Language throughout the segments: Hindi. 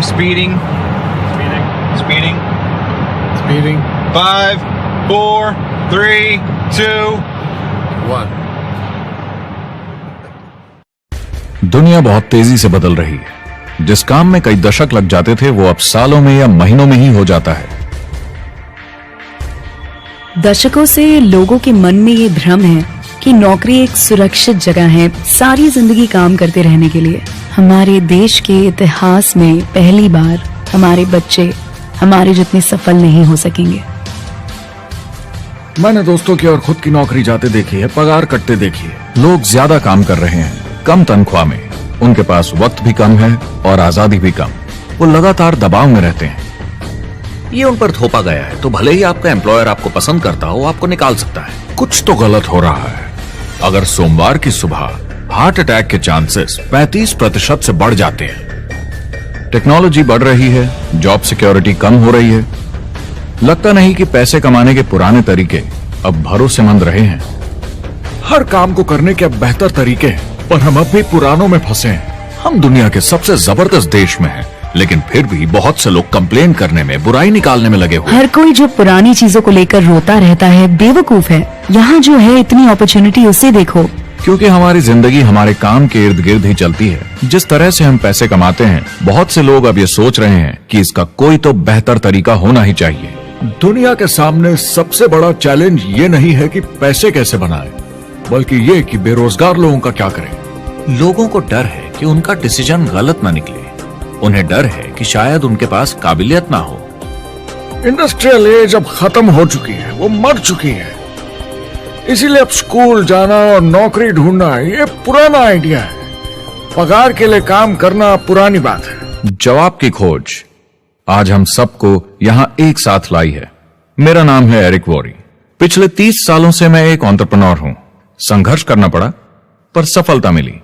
I'm speeding. Speeding. 5, 4, 3, 2, 1. दुनिया बहुत तेजी से बदल रही है। जिस काम में कई दशक लग जाते थे वो अब सालों में या महीनों में ही हो जाता है। दशकों से लोगों के मन में ये भ्रम है कि नौकरी एक सुरक्षित जगह है सारी जिंदगी काम करते रहने के लिए। हमारे देश के इतिहास में पहली बार हमारे बच्चे हमारे जितने सफल नहीं हो सकेंगे। मैंने दोस्तों की और खुद की नौकरी जाते देखी है, पगार कटते देखी है। लोग ज्यादा काम कर रहे हैं कम तनख्वाह में, उनके पास वक्त भी कम है और आजादी भी कम। वो लगातार दबाव में रहते हैं। ये उन पर थोपा गया है, तो भले ही आपका एम्प्लॉयर आपको पसंद करता हो, आपको निकाल सकता है। कुछ तो गलत हो रहा है। अगर सोमवार की सुबह हार्ट अटैक के चांसेस 35% से बढ़ जाते हैं। टेक्नोलॉजी बढ़ रही है, जॉब सिक्योरिटी कम हो रही है। लगता नहीं कि पैसे कमाने के पुराने तरीके अब भरोसेमंद रहे हैं। हर काम को करने के अब बेहतर तरीके हैं, पर हम अब भी पुरानों में फंसे हैं। हम दुनिया के सबसे जबरदस्त देश में हैं, लेकिन फिर भी बहुत से लोग कंप्लेन करने में, बुराई निकालने में लगे हुए। हर कोई जो पुरानी चीजों को लेकर रोता रहता है बेवकूफ है। यहाँ जो है इतनी अपॉर्चुनिटी उसे देखो। क्योंकि हमारी जिंदगी हमारे काम के इर्द गिर्द ही चलती है। जिस तरह से हम पैसे कमाते हैं, बहुत से लोग अब ये सोच रहे हैं कि इसका कोई तो बेहतर तरीका होना ही चाहिए। दुनिया के सामने सबसे बड़ा चैलेंज ये नहीं है कि पैसे कैसे बनाएं, बल्कि ये कि बेरोजगार लोगों का क्या करें। लोगों को डर है कि उनका डिसीजन गलत ना निकले। उन्हें डर है कि शायद उनके पास काबिलियत ना हो। इंडस्ट्रियल एज अब खत्म हो चुकी है, वो मर चुकी है। इसीलिए अब स्कूल जाना और नौकरी ढूंढना ये पुराना आइडिया है। पगार के लिए काम करना पुरानी बात है। जवाब की खोज आज हम सबको यहां एक साथ लाई है। मेरा नाम है एरिक वॉरी। पिछले 30 सालों से मैं एक एंटरप्रेन्योर हूं। संघर्ष करना पड़ा, पर सफलता मिली।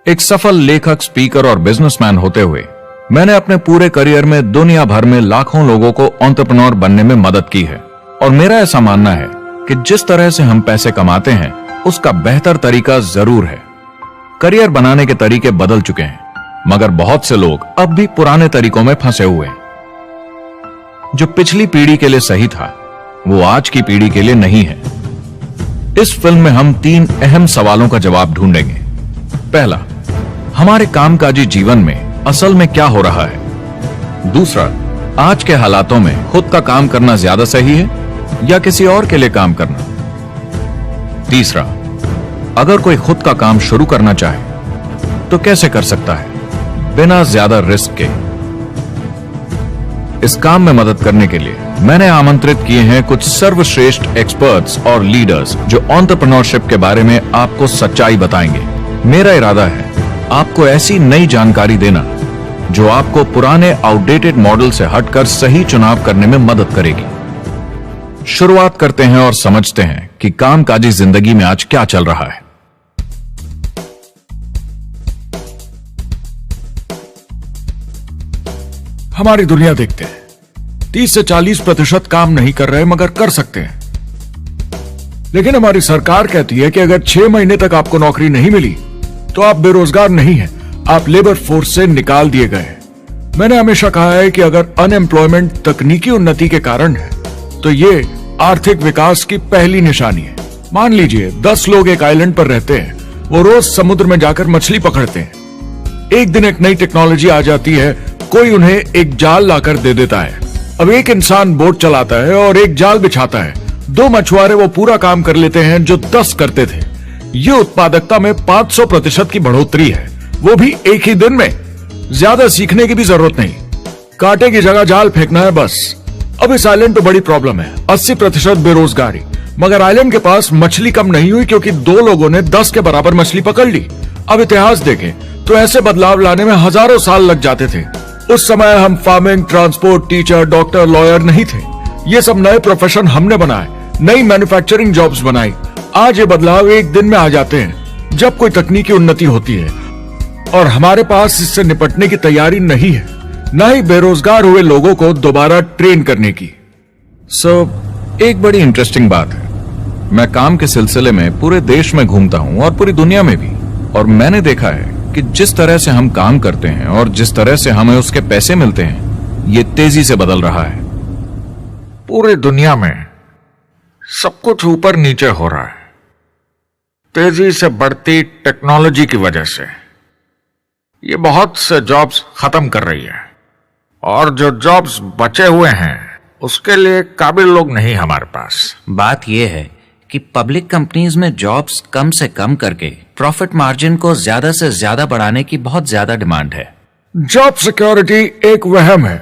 एक सफल लेखक, स्पीकर और बिजनेसमैन होते हुए मैंने अपने पूरे करियर में दुनिया भर में लाखों लोगों को एंटरप्रेन्योर बनने में मदद की है। और मेरा ऐसा मानना है कि जिस तरह से हम पैसे कमाते हैं उसका बेहतर तरीका जरूर है। करियर बनाने के तरीके बदल चुके हैं, मगर बहुत से लोग अब भी पुराने तरीकों में फंसे हुए हैं। जो पिछली पीढ़ी के लिए सही था वो आज की पीढ़ी के लिए नहीं है। इस फिल्म में हम 3 अहम सवालों का जवाब ढूंढेंगे। पहला, हमारे कामकाजी जीवन में असल में क्या हो रहा है। दूसरा, आज के हालातों में खुद का काम करना ज्यादा सही है या किसी और के लिए काम करना। तीसरा, अगर कोई खुद का काम शुरू करना चाहे तो कैसे कर सकता है बिना ज्यादा रिस्क के। इस काम में मदद करने के लिए मैंने आमंत्रित किए हैं कुछ सर्वश्रेष्ठ एक्सपर्ट्स और लीडर्स जो एंटरप्रेन्योरशिप के बारे में आपको सच्चाई बताएंगे। मेरा इरादा है आपको ऐसी नई जानकारी देना जो आपको पुराने आउटडेटेड मॉडल से हटकर सही चुनाव करने में मदद करेगी। शुरुआत करते हैं और समझते हैं कि कामकाजी जिंदगी में आज क्या चल रहा है। हमारी दुनिया देखते हैं, 30 से 40% काम नहीं कर रहे मगर कर सकते हैं। लेकिन हमारी सरकार कहती है कि अगर 6 महीने तक आपको नौकरी नहीं मिली तो आप बेरोजगार नहीं हैं, आप लेबर फोर्स से निकाल दिए गए। मैंने हमेशा कहा है कि अगर अनएम्प्लॉयमेंट तकनीकी उन्नति के कारण है तो ये आर्थिक विकास की पहली निशानी है। मान लीजिए 10 लोग एक आइलैंड पर रहते हैं, वो रोज समुद्र में जाकर मछली पकड़ते हैं। एक दिन एक नई टेक्नोलॉजी आ जाती है, कोई उन्हें एक जाल लाकर दे देता है। अब एक इंसान बोट चलाता है और एक जाल बिछाता है। 2 मछुआरे वो पूरा काम कर लेते हैं जो 10 करते थे। ये उत्पादकता में 500% की बढ़ोतरी है, वो भी एक ही दिन में। ज्यादा सीखने की भी जरूरत नहीं, कांटे की जगह जाल फेंकना है बस। अब इस आइलैंड पे बड़ी प्रॉब्लम है, 80% बेरोजगारी। मगर आइलैंड के पास मछली कम नहीं हुई क्योंकि 2 लोगों ने 10 के बराबर मछली पकड़ ली। अब इतिहास देखें तो ऐसे बदलाव लाने में हजारों साल लग जाते थे। उस समय हम farming, transport, teacher, doctor, lawyer नहीं थे। ये सब नए प्रोफेशन हमने बनाए, नई मैन्युफैक्चरिंग जॉब्स बनाई। आज ये बदलाव एक दिन में आ जाते हैं जब कोई तकनीकी उन्नति होती है, और हमारे पास इससे निपटने की तैयारी नहीं है, न ही बेरोजगार हुए लोगों को दोबारा ट्रेन करने की। एक बड़ी इंटरेस्टिंग बात है, मैं काम के सिलसिले में पूरे देश में घूमता हूं और पूरी दुनिया में भी, और मैंने देखा है कि जिस तरह से हम काम करते हैं और जिस तरह से हमें उसके पैसे मिलते हैं, ये तेजी से बदल रहा है। पूरी दुनिया में सब कुछ ऊपर नीचे हो रहा है, तेजी से बढ़ती टेक्नोलॉजी की वजह से। ये बहुत से जॉब्स खत्म कर रही है, और जो जॉब्स बचे हुए हैं उसके लिए काबिल लोग नहीं हमारे पास। बात यह है कि पब्लिक कंपनीज में जॉब्स कम से कम करके प्रॉफिट मार्जिन को ज्यादा से ज्यादा बढ़ाने की बहुत ज्यादा डिमांड है। जॉब सिक्योरिटी एक वहम है,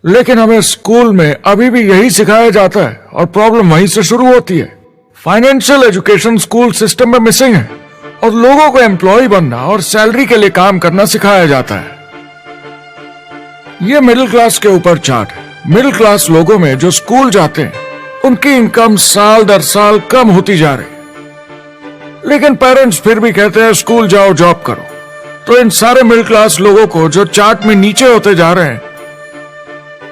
लेकिन हमें स्कूल में अभी भी यही सिखाया जाता है और प्रॉब्लम वहीं से शुरू होती है। फाइनेंशियल एजुकेशन स्कूल सिस्टम में मिसिंग है और लोगों को एम्प्लॉय बनना और सैलरी के लिए काम करना सिखाया जाता है। यह मिडिल क्लास के ऊपर चार्ट है। मिडिल क्लास लोगों में जो स्कूल जाते हैं उनकी इनकम साल दर साल कम होती जा रही, लेकिन पेरेंट्स फिर भी कहते हैं स्कूल जाओ, जॉब करो। तो इन सारे मिडिल क्लास लोगों को जो चार्ट में नीचे होते जा रहे हैं,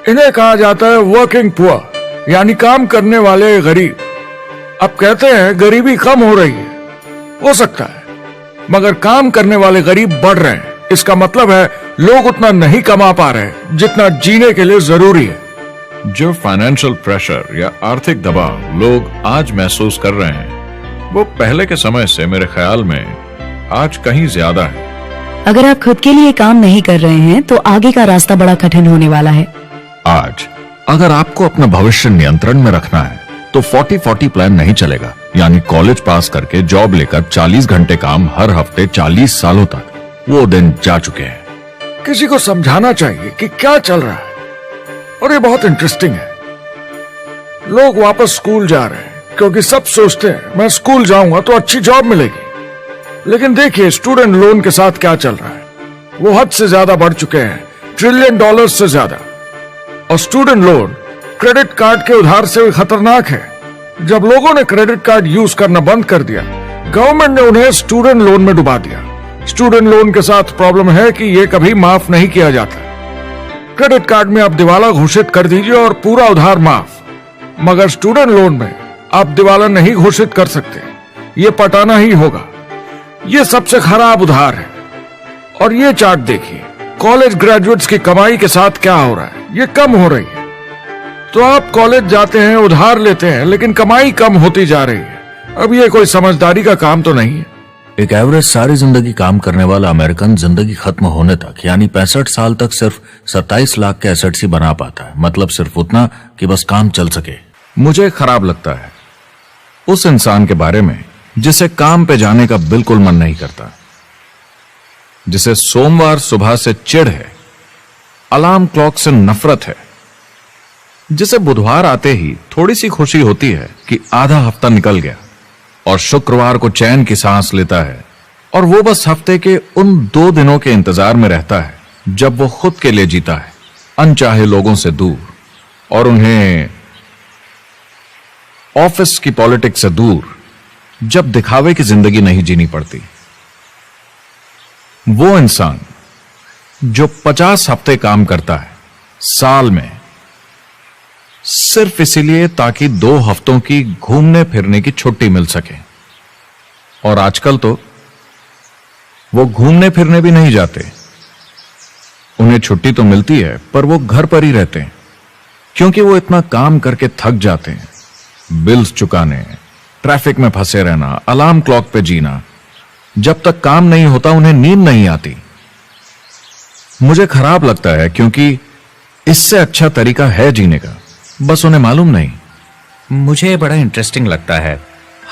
इन्हें कहा जाता है वर्किंग पुअर, यानी काम करने वाले गरीब। अब कहते हैं गरीबी कम हो रही है, हो सकता है, मगर काम करने वाले गरीब बढ़ रहे हैं। इसका मतलब है लोग उतना नहीं कमा पा रहे जितना जीने के लिए जरूरी है। जो फाइनेंशियल प्रेशर या आर्थिक दबाव लोग आज महसूस कर रहे हैं, वो पहले के समय से मेरे ख्याल में आज कहीं ज्यादा है। अगर आप खुद के लिए काम नहीं कर रहे हैं तो आगे का रास्ता बड़ा कठिन होने वाला है। आज अगर आपको अपना भविष्य नियंत्रण में रखना है तो 40-40 प्लान नहीं चलेगा, यानी कॉलेज पास करके जॉब लेकर 40 घंटे काम हर हफ्ते 40 सालों तक, वो दिन जा चुके हैं। किसी को समझाना चाहिए कि क्या चल रहा है, और ये बहुत इंटरेस्टिंग है। लोग वापस स्कूल जा रहे हैं क्योंकि सब सोचते हैं मैं स्कूल जाऊंगा तो अच्छी जॉब मिलेगी। लेकिन देखिए स्टूडेंट लोन के साथ क्या चल रहा है, वो हद से ज्यादा बढ़ चुके हैं, $1 ट्रिलियन से ज्यादा। और स्टूडेंट लोन क्रेडिट कार्ड के उधार से भी खतरनाक है। जब लोगों ने क्रेडिट कार्ड यूज करना बंद कर दिया, गवर्नमेंट ने उन्हें स्टूडेंट लोन में डुबा दिया। स्टूडेंट लोन के साथ प्रॉब्लम है कि यह कभी माफ नहीं किया जाता। क्रेडिट कार्ड में आप दिवाला घोषित कर दीजिए और पूरा उधार माफ, मगर स्टूडेंट लोन में आप दिवाला नहीं घोषित कर सकते, ये पटाना ही होगा। ये सबसे खराब उधार है। और ये चार्ट देखिए, कॉलेज ग्रेजुएट्स की कमाई के साथ क्या हो रहा है, ये कम हो रही है। तो आप कॉलेज जाते हैं, उधार लेते हैं, लेकिन कमाई कम होती जा रही है। अब ये कोई समझदारी का काम तो नहीं है। एक एवरेज सारी जिंदगी काम करने वाला अमेरिकन जिंदगी खत्म होने तक, यानी 65 साल तक सिर्फ 27 लाख के एसेट्स ही बना पाता है। मतलब सिर्फ उतना कि बस काम चल सके। मुझे खराब लगता है उस इंसान के बारे में जिसे काम पे जाने का बिल्कुल मन नहीं करता, जिसे सोमवार सुबह से चिढ़ है, अलार्म क्लॉक से नफरत है, जिसे बुधवार आते ही थोड़ी सी खुशी होती है कि आधा हफ्ता निकल गया, और शुक्रवार को चैन की सांस लेता है, और वो बस हफ्ते के उन 2 दिनों के इंतजार में रहता है जब वो खुद के लिए जीता है, अनचाहे लोगों से दूर, और उन्हें ऑफिस की पॉलिटिक्स से दूर, जब दिखावे की जिंदगी नहीं जीनी पड़ती। वो इंसान जो 50 हफ्ते काम करता है साल में, सिर्फ इसीलिए ताकि 2 हफ्तों की घूमने फिरने की छुट्टी मिल सके। और आजकल तो वो घूमने फिरने भी नहीं जाते। उन्हें छुट्टी तो मिलती है, पर वो घर पर ही रहते हैं, क्योंकि वो इतना काम करके थक जाते हैं। बिल्स चुकाने, ट्रैफिक में फंसे रहना, अलार्म क्लॉक पे जीना। जब तक काम नहीं होता उन्हें नींद नहीं आती। मुझे खराब लगता है, क्योंकि इससे अच्छा तरीका है जीने का, बस उन्हें मालूम नहीं। मुझे बड़ा इंटरेस्टिंग लगता है,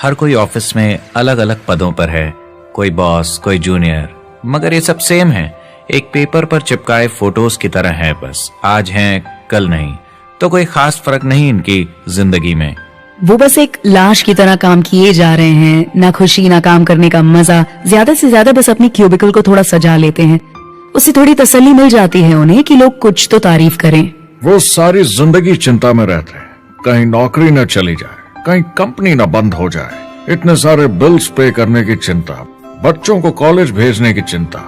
हर कोई ऑफिस में अलग अलग पदों पर है, कोई बॉस, कोई जूनियर, मगर ये सब सेम है, एक पेपर पर चिपकाए फोटोज की तरह है। बस आज हैं, कल नहीं, तो कोई खास फर्क नहीं इनकी जिंदगी में। वो बस एक लाश की तरह काम किए जा रहे हैं, ना खुशी ना काम करने का मजा। ज्यादा से ज्यादा बस अपनी क्यूबिकल को थोड़ा सजा लेते हैं, उससे थोड़ी तसल्ली मिल जाती है उन्हें कि लोग कुछ तो तारीफ करें। वो सारी जिंदगी चिंता में रहते हैं, कहीं नौकरी न चली जाए, कहीं कंपनी न बंद हो जाए, इतने सारे बिल्स पे करने की चिंता, बच्चों को कॉलेज भेजने की चिंता,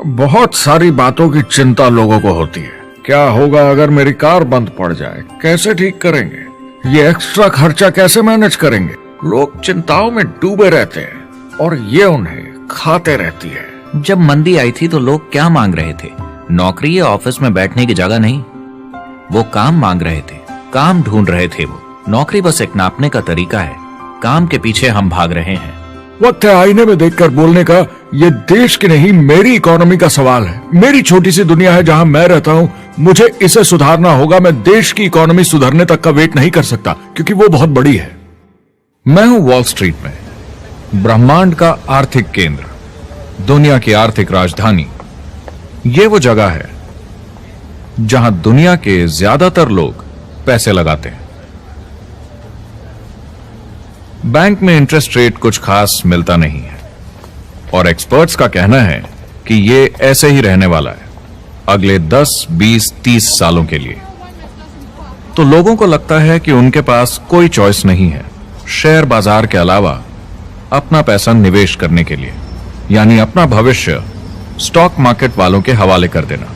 बहुत सारी बातों की चिंता लोगों को होती है। क्या होगा अगर मेरी कार बंद पड़ जाए, कैसे ठीक करेंगे, ये एक्स्ट्रा खर्चा कैसे मैनेज करेंगे। लोग चिंताओं में डूबे रहते हैं और ये उन्हें खाते रहती है। जब मंदी आई थी तो लोग क्या मांग रहे थे? नौकरी या ऑफिस में बैठने की जगह नहीं, वो काम मांग रहे थे, काम ढूंढ रहे थे। वो नौकरी बस एक नापने का तरीका है, काम के पीछे हम भाग रहे हैं। वक्त है आईने में देखकर बोलने का। ये देश की नहीं, मेरी इकोनॉमी का सवाल है। मेरी छोटी सी दुनिया है जहां मैं रहता हूं, मुझे इसे सुधारना होगा। मैं देश की इकोनॉमी सुधरने तक का वेट नहीं कर सकता, क्योंकि वो बहुत बड़ी है। मैं हूं वॉल स्ट्रीट में, ब्रह्मांड का आर्थिक केंद्र, दुनिया की आर्थिक राजधानी। ये वो जगह है जहां दुनिया के ज्यादातर लोग पैसे लगाते हैं। बैंक में इंटरेस्ट रेट कुछ खास मिलता नहीं है, और एक्सपर्ट्स का कहना है कि ये ऐसे ही रहने वाला है अगले 10, 20, 30 सालों के लिए। तो लोगों को लगता है कि उनके पास कोई चॉइस नहीं है शेयर बाजार के अलावा अपना पैसा निवेश करने के लिए, यानी अपना भविष्य स्टॉक मार्केट वालों के हवाले कर देना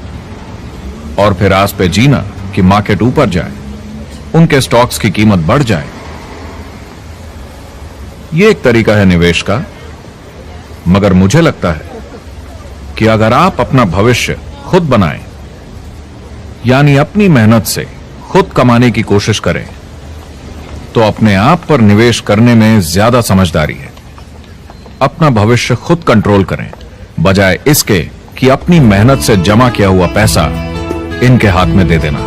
और फिर आस पे जीना कि मार्केट ऊपर जाए, उनके स्टॉक्स की कीमत बढ़ जाए। ये एक तरीका है निवेश का, मगर मुझे लगता है कि अगर आप अपना भविष्य खुद बनाएं, यानी अपनी मेहनत से खुद कमाने की कोशिश करें, तो अपने आप पर निवेश करने में ज्यादा समझदारी है। अपना भविष्य खुद कंट्रोल करें, बजाय इसके कि अपनी मेहनत से जमा किया हुआ पैसा इनके हाथ में दे देना।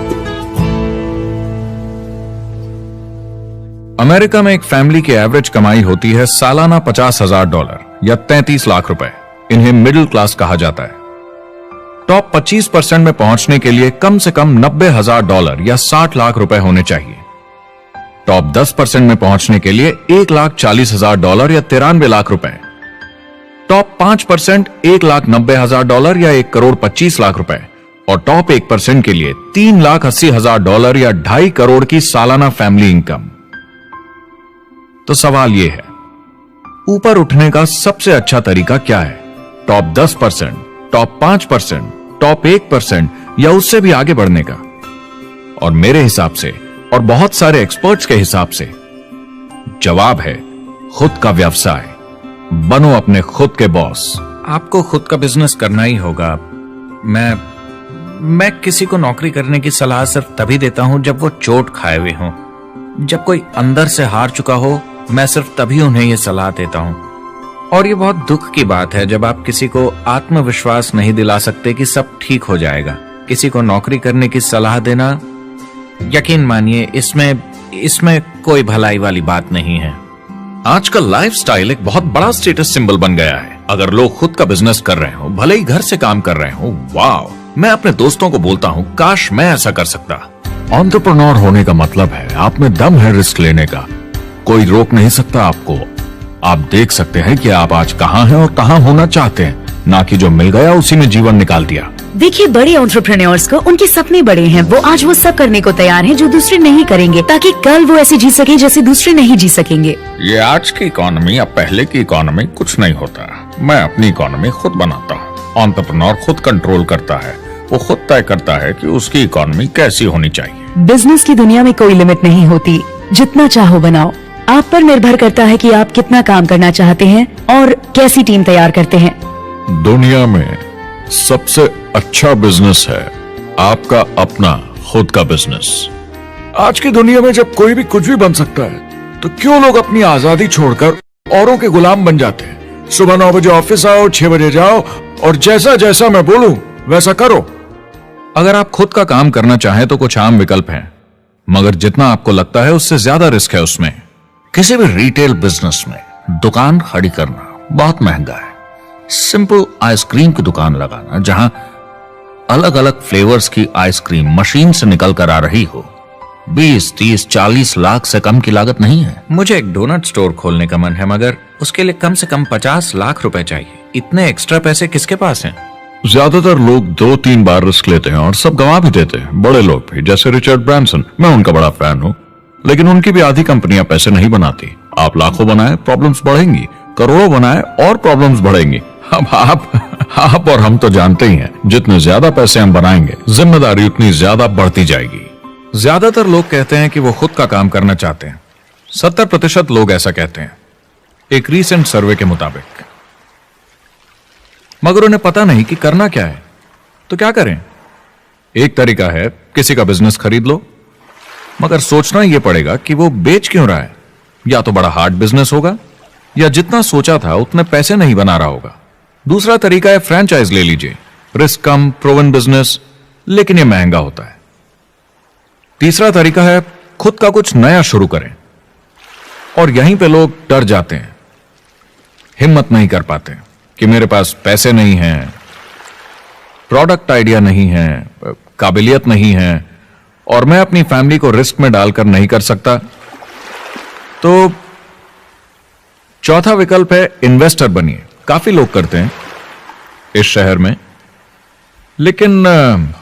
अमेरिका में एक फैमिली की एवरेज कमाई होती है सालाना $50,000 या 33 लाख रुपए। इन्हें मिडिल क्लास कहा जाता है। टॉप 25% में पहुंचने के लिए कम से कम $90,000 या 60 लाख रुपए होने चाहिए। टॉप 10% में पहुंचने के लिए $1,40,000 या 93 लाख रुपए। टॉप 5% $1,90,000 या 1,25 लाख रुपए। और टॉप 1% के लिए $3,80,000 या 2.5 करोड़ की सालाना फैमिली इनकम। तो सवाल यह है, ऊपर उठने का सबसे अच्छा तरीका क्या है? टॉप 10%, टॉप 5%, टॉप 1% या उससे भी आगे बढ़ने का? और मेरे हिसाब से और बहुत सारे एक्सपर्ट्स के हिसाब से जवाब है खुद का व्यवसाय। बनो अपने खुद के बॉस। आपको खुद का बिजनेस करना ही होगा। मैं किसी को नौकरी करने की सलाह सिर्फ तभी देता हूं जब वो चोट खाए हुए हों। जब कोई अंदर से हार चुका हो, मैं सिर्फ तभी उन्हें यह सलाह देता हूं। और ये बहुत दुख की बात है जब आप किसी को आत्मविश्वास नहीं दिला सकते कि सब ठीक हो जाएगा। किसी को नौकरी करने की सलाह देना, यकीन मानिए, इसमें कोई भलाई वाली बात नहीं है। आजकल लाइफस्टाइल एक बहुत बड़ा स्टेटस सिंबल बन गया है। अगर लोग खुद का बिजनेस कर रहे हो, भले ही घर से काम कर रहे हो, वाह! मैं अपने दोस्तों को बोलता हूं, काश मैं ऐसा कर सकता। एंटरप्रेन्योर होने का मतलब है आप में दम है रिस्क लेने का। कोई रोक नहीं सकता आपको। आप देख सकते हैं कि आप आज कहां हैं और कहां होना चाहते हैं, ना कि जो मिल गया उसी में जीवन निकाल दिया। देखिए, बड़े एंटरप्रेन्योर्स को उनके सपने बड़े हैं। वो आज वो सब करने को तैयार हैं जो दूसरे नहीं करेंगे, ताकि कल वो ऐसे जी सके जैसे दूसरे नहीं जी सकेंगे। ये आज की इकोनॉमी या पहले की इकोनॉमी कुछ नहीं होता। मैं अपनी इकोनॉमी खुद बनाता हूँ। एंटरप्रेन्योर खुद कंट्रोल करता है। वो खुद तय करता है कि उसकी इकोनॉमी कैसी होनी चाहिए। बिजनेस की दुनिया में कोई लिमिट नहीं होती। जितना चाहो बनाओ। आप पर निर्भर करता है कि आप कितना काम करना चाहते हैं और कैसी टीम तैयार करते हैं। दुनिया में सबसे अच्छा बिजनेस है आपका अपना खुद का बिजनेस। आज की दुनिया में जब कोई भी कुछ भी बन सकता है, तो क्यों लोग अपनी आजादी छोड़कर औरों के गुलाम बन जाते हैं? सुबह 9 बजे ऑफिस आओ, 6 बजे जाओ और जैसा जैसा मैं बोलूं वैसा करो। अगर आप खुद का काम करना चाहें तो कुछ आम विकल्प हैं, मगर जितना आपको लगता है उससे ज्यादा रिस्क है उसमें। किसी भी रिटेल बिजनेस में दुकान खड़ी करना बहुत महंगा है। सिंपल आइसक्रीम की दुकान लगाना जहां अलग अलग फ्लेवर्स की आइसक्रीम मशीन से निकल कर आ रही हो, 20, 30, 40 लाख से कम की लागत नहीं है। मुझे एक डोनट स्टोर खोलने का मन है, मगर उसके लिए कम से कम 50 लाख रुपए चाहिए। इतने एक्स्ट्रा पैसे किसके पास हैं? ज्यादातर लोग 2-3 बार रिस्क लेते हैं और सब गंवा भी देते हैं। बड़े लोग भी, जैसे रिचर्ड ब्रांसन। मैं उनका बड़ा फैन हूं, लेकिन उनकी भी आधी कंपनियां पैसे नहीं बनाती। आप लाखों बनाए, प्रॉब्लम्स बढ़ेंगी। करोड़ों बनाए और प्रॉब्लम्स बढ़ेंगी। अब आप और हम तो जानते ही हैं, जितने ज्यादा पैसे हम बनाएंगे, जिम्मेदारी उतनी ज्यादा बढ़ती जाएगी। ज्यादातर लोग कहते हैं कि वो खुद का काम करना चाहते हैं। 70% लोग ऐसा कहते हैं, एक रीसेंट सर्वे के मुताबिक। मगर उन्हें पता नहीं कि करना क्या है। तो क्या करें? एक तरीका है किसी का बिजनेस खरीद लो, मगर सोचना यह पड़ेगा कि वो बेच क्यों रहा है। या तो बड़ा हार्ड बिजनेस होगा, या जितना सोचा था उतने पैसे नहीं बना रहा होगा। दूसरा तरीका है फ्रेंचाइज ले लीजिए, रिस्क कम, प्रूवन बिजनेस, लेकिन यह महंगा होता है। तीसरा तरीका है खुद का कुछ नया शुरू करें, और यहीं पे लोग डर जाते हैं, हिम्मत नहीं कर पाते कि मेरे पास पैसे नहीं हैं, प्रोडक्ट आइडिया नहीं है, काबिलियत नहीं है, और मैं अपनी फैमिली को रिस्क में डालकर नहीं कर सकता। तो चौथा विकल्प है इन्वेस्टर बनिए। काफी लोग करते हैं इस शहर में, लेकिन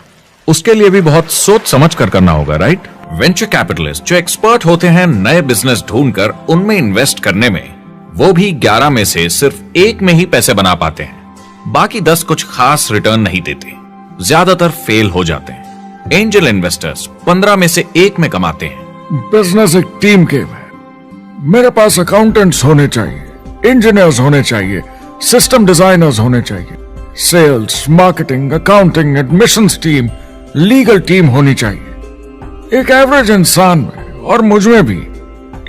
उसके लिए भी बहुत सोच समझ कर करना होगा, राइट? वेंचर कैपिटलिस्ट जो एक्सपर्ट होते हैं नए बिजनेस ढूंढकर उनमें इन्वेस्ट करने में, वो भी 11 में से सिर्फ 1 में ही पैसे बना पाते हैं। बाकी 10 कुछ खास रिटर्न नहीं देते, ज्यादातर फेल हो जाते हैं। एंजल इन्वेस्टर्स 15 में से 1 में कमाते हैं। बिजनेस एक टीम गेम है। मेरे पास अकाउंटेंट्स होने चाहिए, इंजीनियर्स होने चाहिए, सिस्टम डिजाइनर्स होने चाहिए, sales, marketing, accounting, admissions team, legal team होनी चाहिए। एक एवरेज इंसान में और मुझ में भी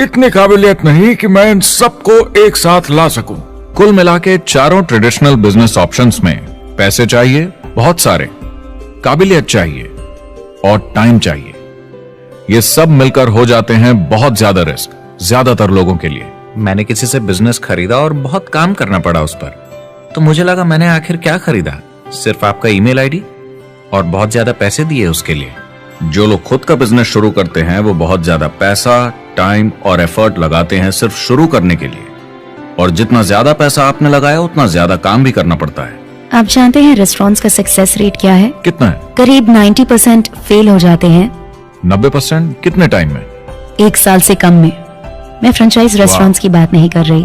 इतनी काबिलियत नहीं कि मैं इन सबको एक साथ ला सकूं। कुल मिला के चारों ट्रेडिशनल बिजनेस ऑप्शंस में पैसे चाहिए बहुत सारे, काबिलियत चाहिए और टाइम चाहिए। ये सब मिलकर हो जाते हैं बहुत ज्यादा रिस्क ज्यादातर लोगों के लिए। मैंने किसी से बिजनेस खरीदा और बहुत काम करना पड़ा उस पर, तो मुझे लगा मैंने आखिर क्या खरीदा, सिर्फ आपका ईमेल आईडी, और बहुत ज्यादा पैसे दिए उसके लिए। जो लोग खुद का बिजनेस शुरू करते हैं वो बहुत ज्यादा पैसा, टाइम और एफर्ट लगाते हैं सिर्फ शुरू करने के लिए, और जितना ज्यादा पैसा आपने लगाया उतना ज्यादा काम भी करना पड़ता है। आप जानते हैं रेस्टोरेंट्स का सक्सेस रेट क्या है? कितना है? करीब 90% फेल हो जाते हैं। 90%? कितने टाइम में? 1 साल से कम में। मैं फ्रेंचाइज रेस्टोरेंट्स की बात नहीं कर रही,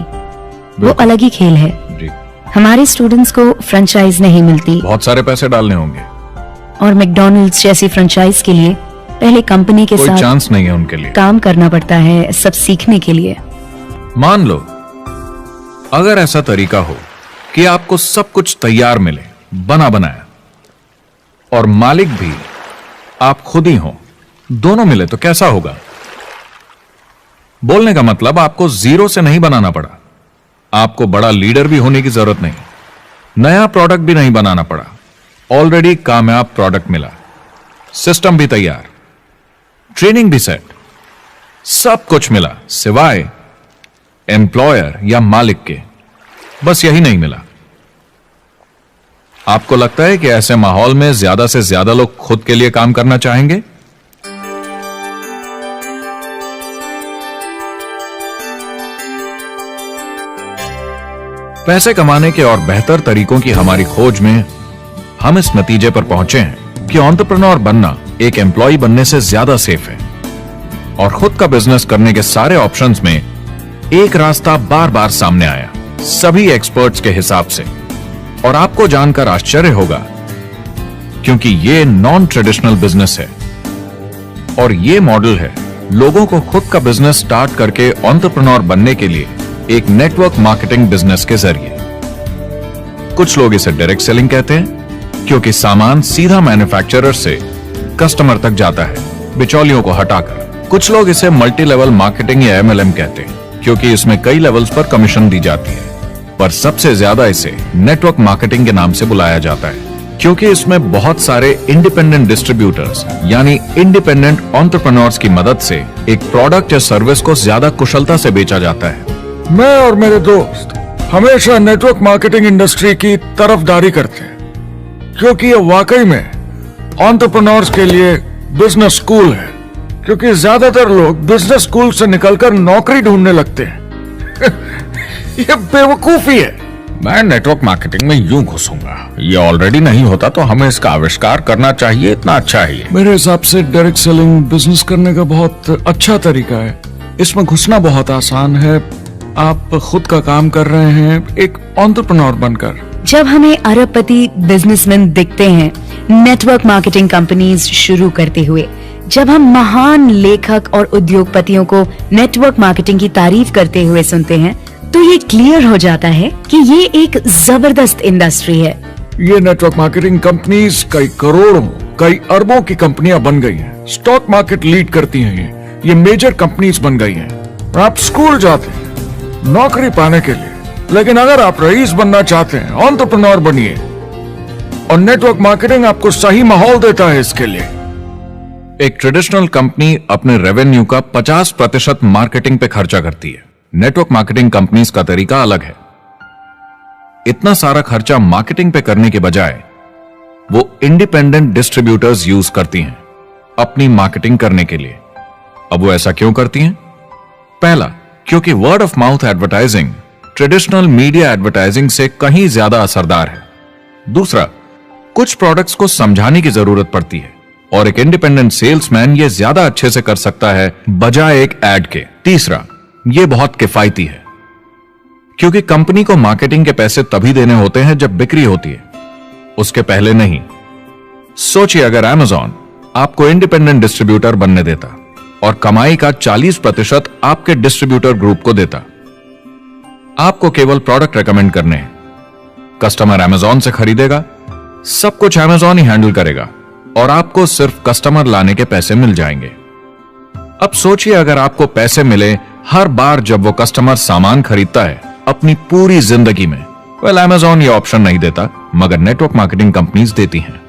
वो अलग ही खेल है। जी। हमारे स्टूडेंट्स को फ्रेंचाइज नहीं मिलती, बहुत सारे पैसे डालने होंगे, और मैकडॉनल्ड्स जैसी फ्रेंचाइज के लिए पहले कंपनी के कोई साथ चांस नहीं है उनके लिए। काम करना पड़ता है सब सीखने के लिए। मान लो अगर ऐसा तरीका हो कि आपको सब कुछ तैयार मिले, बना बनाया, और मालिक भी आप खुद ही हो, दोनों मिले, तो कैसा होगा? बोलने का मतलब आपको जीरो से नहीं बनाना पड़ा, आपको बड़ा लीडर भी होने की जरूरत नहीं, नया प्रोडक्ट भी नहीं बनाना पड़ा, ऑलरेडी कामयाब प्रोडक्ट मिला, सिस्टम भी तैयार, ट्रेनिंग भी सेट, सब कुछ मिला सिवाय एम्प्लॉयर या मालिक के। बस यही नहीं मिला। आपको लगता है कि ऐसे माहौल में ज्यादा से ज्यादा लोग खुद के लिए काम करना चाहेंगे? पैसे कमाने के और बेहतर तरीकों की हमारी खोज में हम इस नतीजे पर पहुंचे हैं कि एंटरप्रेन्योर बनना एक एम्प्लॉय बनने से ज्यादा सेफ है, और खुद का बिजनेस करने के सारे ऑप्शंस में एक रास्ता बार बार सामने आया सभी एक्सपर्ट्स के हिसाब से। और आपको जानकर आश्चर्य होगा क्योंकि ये नॉन ट्रेडिशनल बिजनेस है, और ये मॉडल है लोगों को खुद का बिजनेस स्टार्ट करके एंटरप्रेन्योर बनने के लिए एक नेटवर्क मार्केटिंग बिजनेस के जरिए। कुछ लोग इसे डायरेक्ट सेलिंग कहते हैं क्योंकि सामान सीधा मैन्युफैक्चरर से कस्टमर तक जाता है बिचौलियों को हटाकर। कुछ लोग इसे मल्टी लेवल मार्केटिंग या MLM कहते हैं क्योंकि इसमें कई लेवल्स पर कमीशन दी जाती है, पर सबसे ज्यादा इसे नेटवर्क मार्केटिंग के नाम से बुलाया जाता है क्योंकि इसमें बहुत सारे इंडिपेंडेंट डिस्ट्रीब्यूटर्स यानी इंडिपेंडेंट एंटरप्रेन्योर्स की मदद से एक प्रोडक्ट या सर्विस को ज्यादा कुशलता से बेचा जाता है। मैं और मेरे दोस्त हमेशा नेटवर्क मार्केटिंग इंडस्ट्री की तरफदारी करते हैं क्योंकि ये वाकई में एंटरप्रेन्योर्स के लिए बिजनेस स्कूल है, क्योंकि ज्यादातर लोग बिजनेस स्कूल से निकलकर नौकरी ढूंढने लगते हैं। ये बेवकूफी है। मैं नेटवर्क मार्केटिंग में यूं घुसूंगा, ये ऑलरेडी नहीं होता तो हमें इसका आविष्कार करना चाहिए, इतना अच्छा है ये। मेरे हिसाब से डायरेक्ट सेलिंग बिजनेस करने का बहुत अच्छा तरीका है। इसमें घुसना बहुत आसान है। आप खुद का काम कर रहे हैं एक एंटरप्रेन्योर बनकर। जब हमें अरबपति बिजनेसमैन दिखते हैं नेटवर्क मार्केटिंग कंपनीज शुरू करते हुए, जब हम महान लेखक और उद्योगपतियों को नेटवर्क मार्केटिंग की तारीफ करते हुए सुनते हैं, तो ये क्लियर हो जाता है कि ये एक जबरदस्त इंडस्ट्री है। ये नेटवर्क मार्केटिंग कंपनीज कई करोड़ों, कई अरबों की कंपनियां बन गई हैं। स्टॉक मार्केट लीड करती हैं ये मेजर कंपनीज बन गई हैं। आप स्कूल जाते हैं नौकरी पाने के लिए, लेकिन अगर आप रईस बनना चाहते हैं, एंटरप्रेन्योर बनिए, और नेटवर्क मार्केटिंग आपको सही माहौल देता है इसके लिए। एक ट्रेडिशनल कंपनी अपने रेवेन्यू का 50% मार्केटिंग पे खर्चा करती है। नेटवर्क मार्केटिंग कंपनीज का तरीका अलग है। इतना सारा खर्चा मार्केटिंग पे करने के बजाय वो इंडिपेंडेंट डिस्ट्रीब्यूटर्स यूज करती हैं अपनी मार्केटिंग करने के लिए। अब वो ऐसा क्यों करती हैं? पहला, क्योंकि word of mouth advertising traditional media advertising से कहीं ज्यादा असरदार है। दूसरा, कुछ प्रोडक्ट्स को समझाने की जरूरत पड़ती है और एक इंडिपेंडेंट सेल्समैन ये ज्यादा अच्छे से कर सकता है बजाय एक एड के। तीसरा, ये बहुत किफायती है क्योंकि कंपनी को मार्केटिंग के पैसे तभी देने होते हैं जब बिक्री होती है, उसके पहले नहीं। सोचिए अगर Amazon आपको इंडिपेंडेंट डिस्ट्रीब्यूटर बनने देता और कमाई का 40% आपके डिस्ट्रीब्यूटर ग्रुप को देता। आपको केवल प्रोडक्ट रेकमेंड करने हैं, कस्टमर Amazon से खरीदेगा, सब कुछ Amazon ही हैंडल करेगा और आपको सिर्फ कस्टमर लाने के पैसे मिल जाएंगे। अब सोचिए अगर आपको पैसे मिले हर बार जब वो कस्टमर सामान खरीदता है अपनी पूरी जिंदगी में। वेल, Amazon ये ऑप्शन नहीं देता, मगर नेटवर्क मार्केटिंग कंपनीज देती हैं।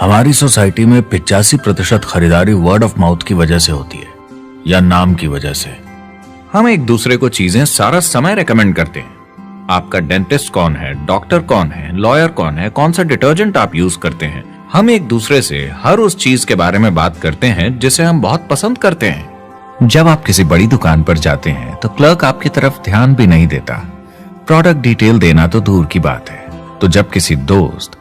हमारी सोसाइटी में 85% खरीदारी वर्ड ऑफ माउथ की वजह से होती है या नाम की वजह से। हम एक दूसरे को चीजें सारा समय रेकमेंड करते हैं। आपका डेंटिस्ट कौन है, डॉक्टर कौन है, लॉयर कौन है, कौन सा डिटर्जेंट आप यूज करते हैं। हम एक दूसरे से हर उस चीज के बारे में बात करते हैं जिसे हम बहुत पसंद करते हैं। जब आप किसी बड़ी दुकान पर जाते हैं तो क्लर्क आपकी तरफ ध्यान भी नहीं देता, प्रोडक्ट डिटेल देना तो दूर की बात है। तो जब किसी दोस्त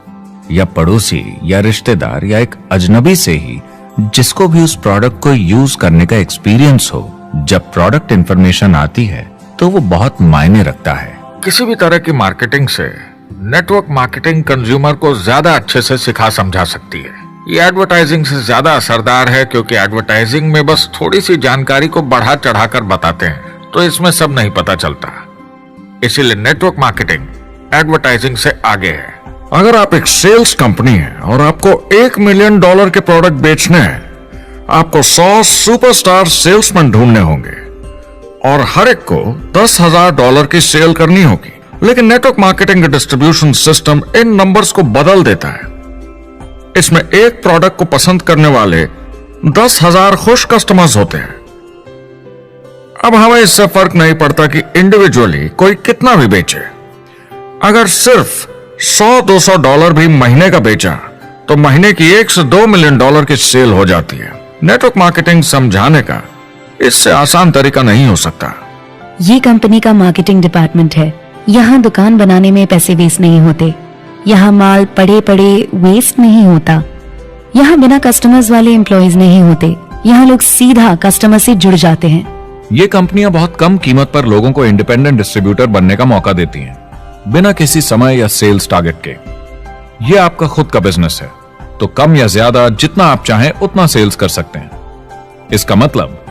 या पड़ोसी या रिश्तेदार या एक अजनबी से ही जिसको भी उस प्रोडक्ट को यूज करने का एक्सपीरियंस हो, जब प्रोडक्ट इंफॉर्मेशन आती है तो वो बहुत मायने रखता है। किसी भी तरह की मार्केटिंग से नेटवर्क मार्केटिंग कंज्यूमर को ज्यादा अच्छे से सिखा समझा सकती है। ये एडवर्टाइजिंग से ज्यादा असरदार है क्योंकि एडवर्टाइजिंग में बस थोड़ी सी जानकारी को बढ़ा चढ़ाकर बताते हैं, तो इसमें सब नहीं पता चलता। इसीलिए नेटवर्क मार्केटिंग एडवर्टाइजिंग से आगे है। अगर आप एक सेल्स कंपनी है और आपको $1 मिलियन के प्रोडक्ट बेचने हैं, आपको 100 सुपरस्टार सेल्समैन ढूंढने होंगे और हर एक को $10,000 की सेल करनी होगी। लेकिन नेटवर्क मार्केटिंग का डिस्ट्रीब्यूशन सिस्टम इन नंबर्स को बदल देता है। इसमें एक प्रोडक्ट को पसंद करने वाले 10,000 खुश कस्टमर्स होते हैं। अब हमें इससे फर्क नहीं पड़ता कि इंडिविजुअली कोई कितना भी बेचे। अगर सिर्फ $100-200 भी महीने का बेचा तो महीने की $1 से $2 मिलियन की सेल हो जाती है। नेटवर्क मार्केटिंग समझाने का इससे आसान तरीका नहीं हो सकता। ये कंपनी का मार्केटिंग डिपार्टमेंट है। यहाँ दुकान बनाने में पैसे वेस्ट नहीं होते, यहाँ माल पड़े पड़े वेस्ट नहीं होता, यहाँ बिना कस्टमर्स वाले एम्प्लॉइज नहीं होते, यहाँ लोग सीधा कस्टमर से जुड़ जाते हैं। ये कंपनियां बहुत कम कीमत पर लोगों को इंडिपेंडेंट डिस्ट्रीब्यूटर बनने का मौका देती हैं, बिना किसी समय या सेल्स टारगेट के। ये आपका खुद का बिजनेस है, तो कम या ज्यादा जितना आप चाहें उतना सेल्स कर सकते हैं। इसका मतलब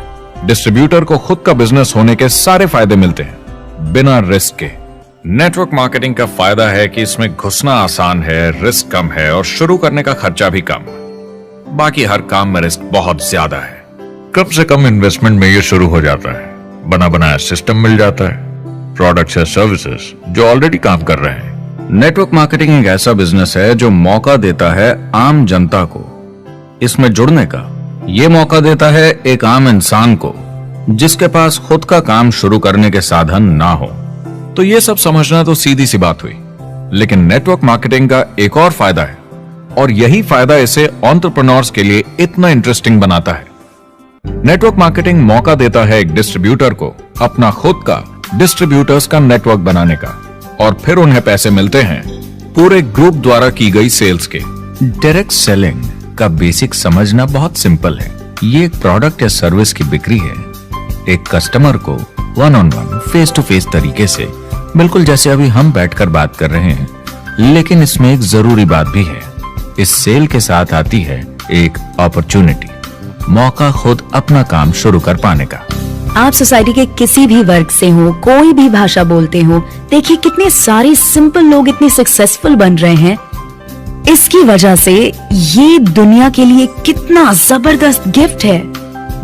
डिस्ट्रीब्यूटर को खुद का बिजनेस होने के सारे फायदे मिलते हैं बिना रिस्क के। नेटवर्क मार्केटिंग का फायदा है कि इसमें घुसना आसान है, रिस्क कम है और शुरू करने का खर्चा भी कम। बाकी हर काम में रिस्क बहुत ज्यादा है। कम से कम इन्वेस्टमेंट में ये शुरू हो जाता है, बना बनाया सिस्टम मिल जाता है, प्रोडक्ट्स या सर्विसेज जो ऑलरेडी काम कर रहे हैं। नेटवर्क मार्केटिंग एक ऐसा बिजनेस है जो मौका देता है आम जनता को इसमें जुड़ने का। ये मौका देता है एक आम इंसान को जिसके पास खुद का काम शुरू करने के साधन ना हो। तो ये सब समझना तो सीधी सी बात हुई, लेकिन नेटवर्क मार्केटिंग का एक और फायदा है और यही फायदा इसे एंटरप्रेन्योर्स के लिए इतना इंटरेस्टिंग बनाता है। नेटवर्क मार्केटिंग मौका देता है एक डिस्ट्रीब्यूटर को अपना खुद का डिस्ट्रीब्यूटर्स का नेटवर्क बनाने का, और फिर उन्हें पैसे मिलते हैं पूरे ग्रुप द्वारा की गई सेल्स के। डायरेक्ट सेलिंग का बेसिक समझना बहुत सिंपल है। ये एक प्रोडक्ट या सर्विस की बिक्री है एक कस्टमर को वन-ऑन-वन, फेस टू फेस तरीके से, बिल्कुल जैसे अभी हम बैठकर बात कर रहे हैं। लेकिन इसमें एक जरूरी बात भी है, इस सेल के साथ आती है एक अपॉर्चुनिटी, मौका खुद अपना काम शुरू कर पाने का। आप सोसाइटी के किसी भी वर्ग से हो, कोई भी भाषा बोलते हो, देखिए कितने सारे सिंपल लोग इतने सक्सेसफुल बन रहे हैं। इसकी वजह से ये दुनिया के लिए कितना जबरदस्त गिफ्ट है।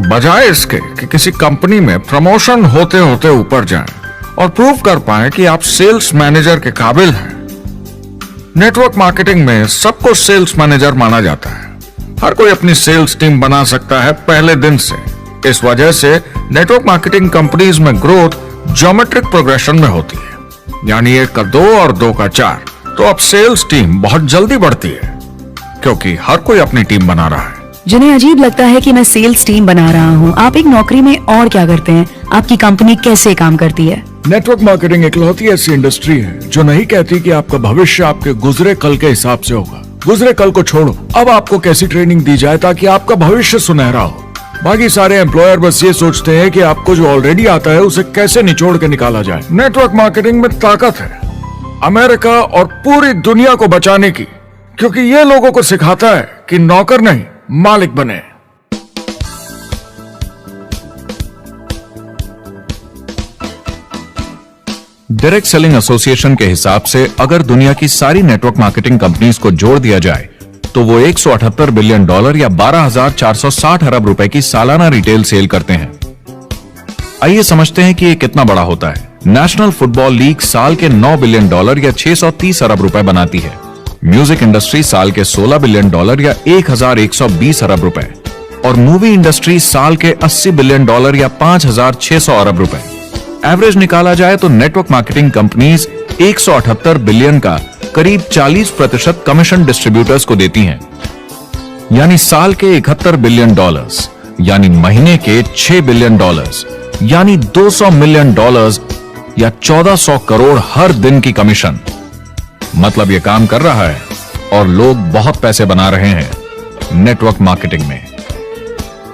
बजाय इसके कि किसी कंपनी में प्रमोशन होते होते ऊपर जाएं और प्रूव कर पाएं कि आप सेल्स मैनेजर के काबिल हैं, नेटवर्क मार्केटिंग में सबको सेल्स मैनेजर माना जाता है। हर कोई अपनी सेल्स टीम बना सकता है पहले दिन से। इस वजह से नेटवर्क मार्केटिंग कंपनीज में ग्रोथ ज्योमेट्रिक प्रोग्रेशन में होती है, यानी 1 का 2 और 2 का 4। तो अब सेल्स टीम बहुत जल्दी बढ़ती है क्योंकि हर कोई अपनी टीम बना रहा है। जिन्हें अजीब लगता है कि मैं सेल्स टीम बना रहा हूँ, आप एक नौकरी में और क्या करते हैं? आपकी कंपनी कैसे काम करती है? नेटवर्क मार्केटिंग इकलौती ऐसी इंडस्ट्री है जो नहीं कहती कि आपका भविष्य आपके गुजरे कल के हिसाब से होगा। गुजरे कल को छोड़ो, अब आपको कैसी ट्रेनिंग दी जाए ताकि आपका भविष्य सुनहरा हो। बाकी सारे एम्प्लॉयर बस ये सोचते हैं कि आपको जो ऑलरेडी आता है उसे कैसे निचोड़ के निकाला जाए। नेटवर्क मार्केटिंग में ताकत है अमेरिका और पूरी दुनिया को बचाने की, क्योंकि ये लोगों को सिखाता है कि नौकर नहीं मालिक बने। डायरेक्ट सेलिंग एसोसिएशन के हिसाब से अगर दुनिया की सारी नेटवर्क मार्केटिंग कंपनीज को जोड़ दिया जाए तो वो $178 बिलियन या 12,460 अरब रुपए की सालाना रिटेल सेल करते हैं। आइए समझते हैं कि ये कितना बड़ा होता है। नेशनल फुटबॉल लीग साल के $9 बिलियन या 630 अरब रुपए बनाती है। म्यूजिक इंडस्ट्री साल के $16 बिलियन या 1,120 अरब रुपए, और मूवी इंडस्ट्री साल के $80 बिलियन या 5,600 अरब रुपए। एवरेज निकाला जाए तो नेटवर्क मार्केटिंग कंपनीज 178 बिलियन का करीब 40% कमीशन डिस्ट्रीब्यूटर्स को देती हैं, यानी साल के $71 बिलियन, यानी महीने के $6 बिलियन, यानी $200 मिलियन या 1400 करोड़ हर दिन की कमीशन। मतलब ये काम कर रहा है और लोग बहुत पैसे बना रहे हैं नेटवर्क मार्केटिंग में।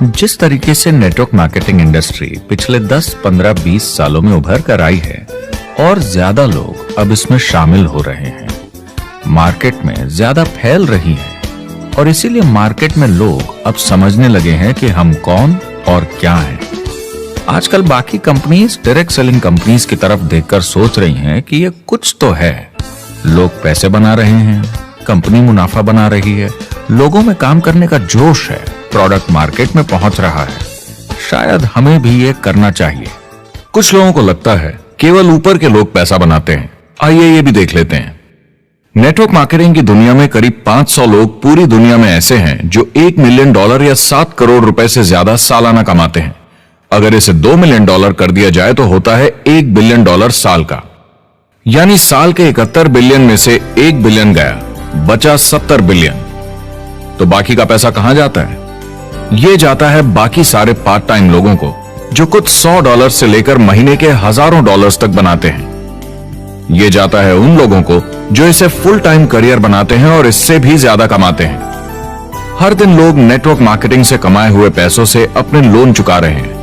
जिस तरीके से नेटवर्क मार्केटिंग इंडस्ट्री पिछले 10, 15, 20 सालों में उभर कर आई है और ज्यादा लोग अब इसमें शामिल हो रहे हैं, मार्केट में ज्यादा फैल रही है और इसीलिए मार्केट में लोग अब समझने लगे हैं कि हम कौन और क्या हैं। आजकल बाकी कंपनीज डायरेक्ट सेलिंग कंपनीज की तरफ देखकर सोच रही हैं कि ये कुछ तो है। लोग पैसे बना रहे हैं, कंपनी मुनाफा बना रही है, लोगों में काम करने का जोश है, प्रोडक्ट मार्केट में पहुंच रहा है, शायद हमें भी ये करना चाहिए। कुछ लोगों को लगता है केवल ऊपर के लोग पैसा बनाते हैं। आइए ये भी देख लेते हैं। नेटवर्क मार्केटिंग की दुनिया में करीब 500 लोग पूरी दुनिया में ऐसे हैं जो $1 मिलियन या 7 करोड़ रुपए से ज्यादा सालाना कमाते हैं। अगर इसे $2 मिलियन कर दिया जाए तो होता है $1 बिलियन साल का, यानी साल के 71 बिलियन में से 1 बिलियन गया, बचा 70 बिलियन। तो बाकी का पैसा कहां जाता है? ये जाता है बाकी सारे पार्ट टाइम लोगों को जो कुछ $100 से लेकर महीने के हजारों डॉलर्स तक बनाते हैं। ये जाता है उन लोगों को जो इसे फुल टाइम करियर बनाते हैं और इससे भी ज्यादा कमाते हैं। हर दिन लोग नेटवर्क मार्केटिंग से कमाए हुए पैसों से अपने लोन चुका रहे हैं,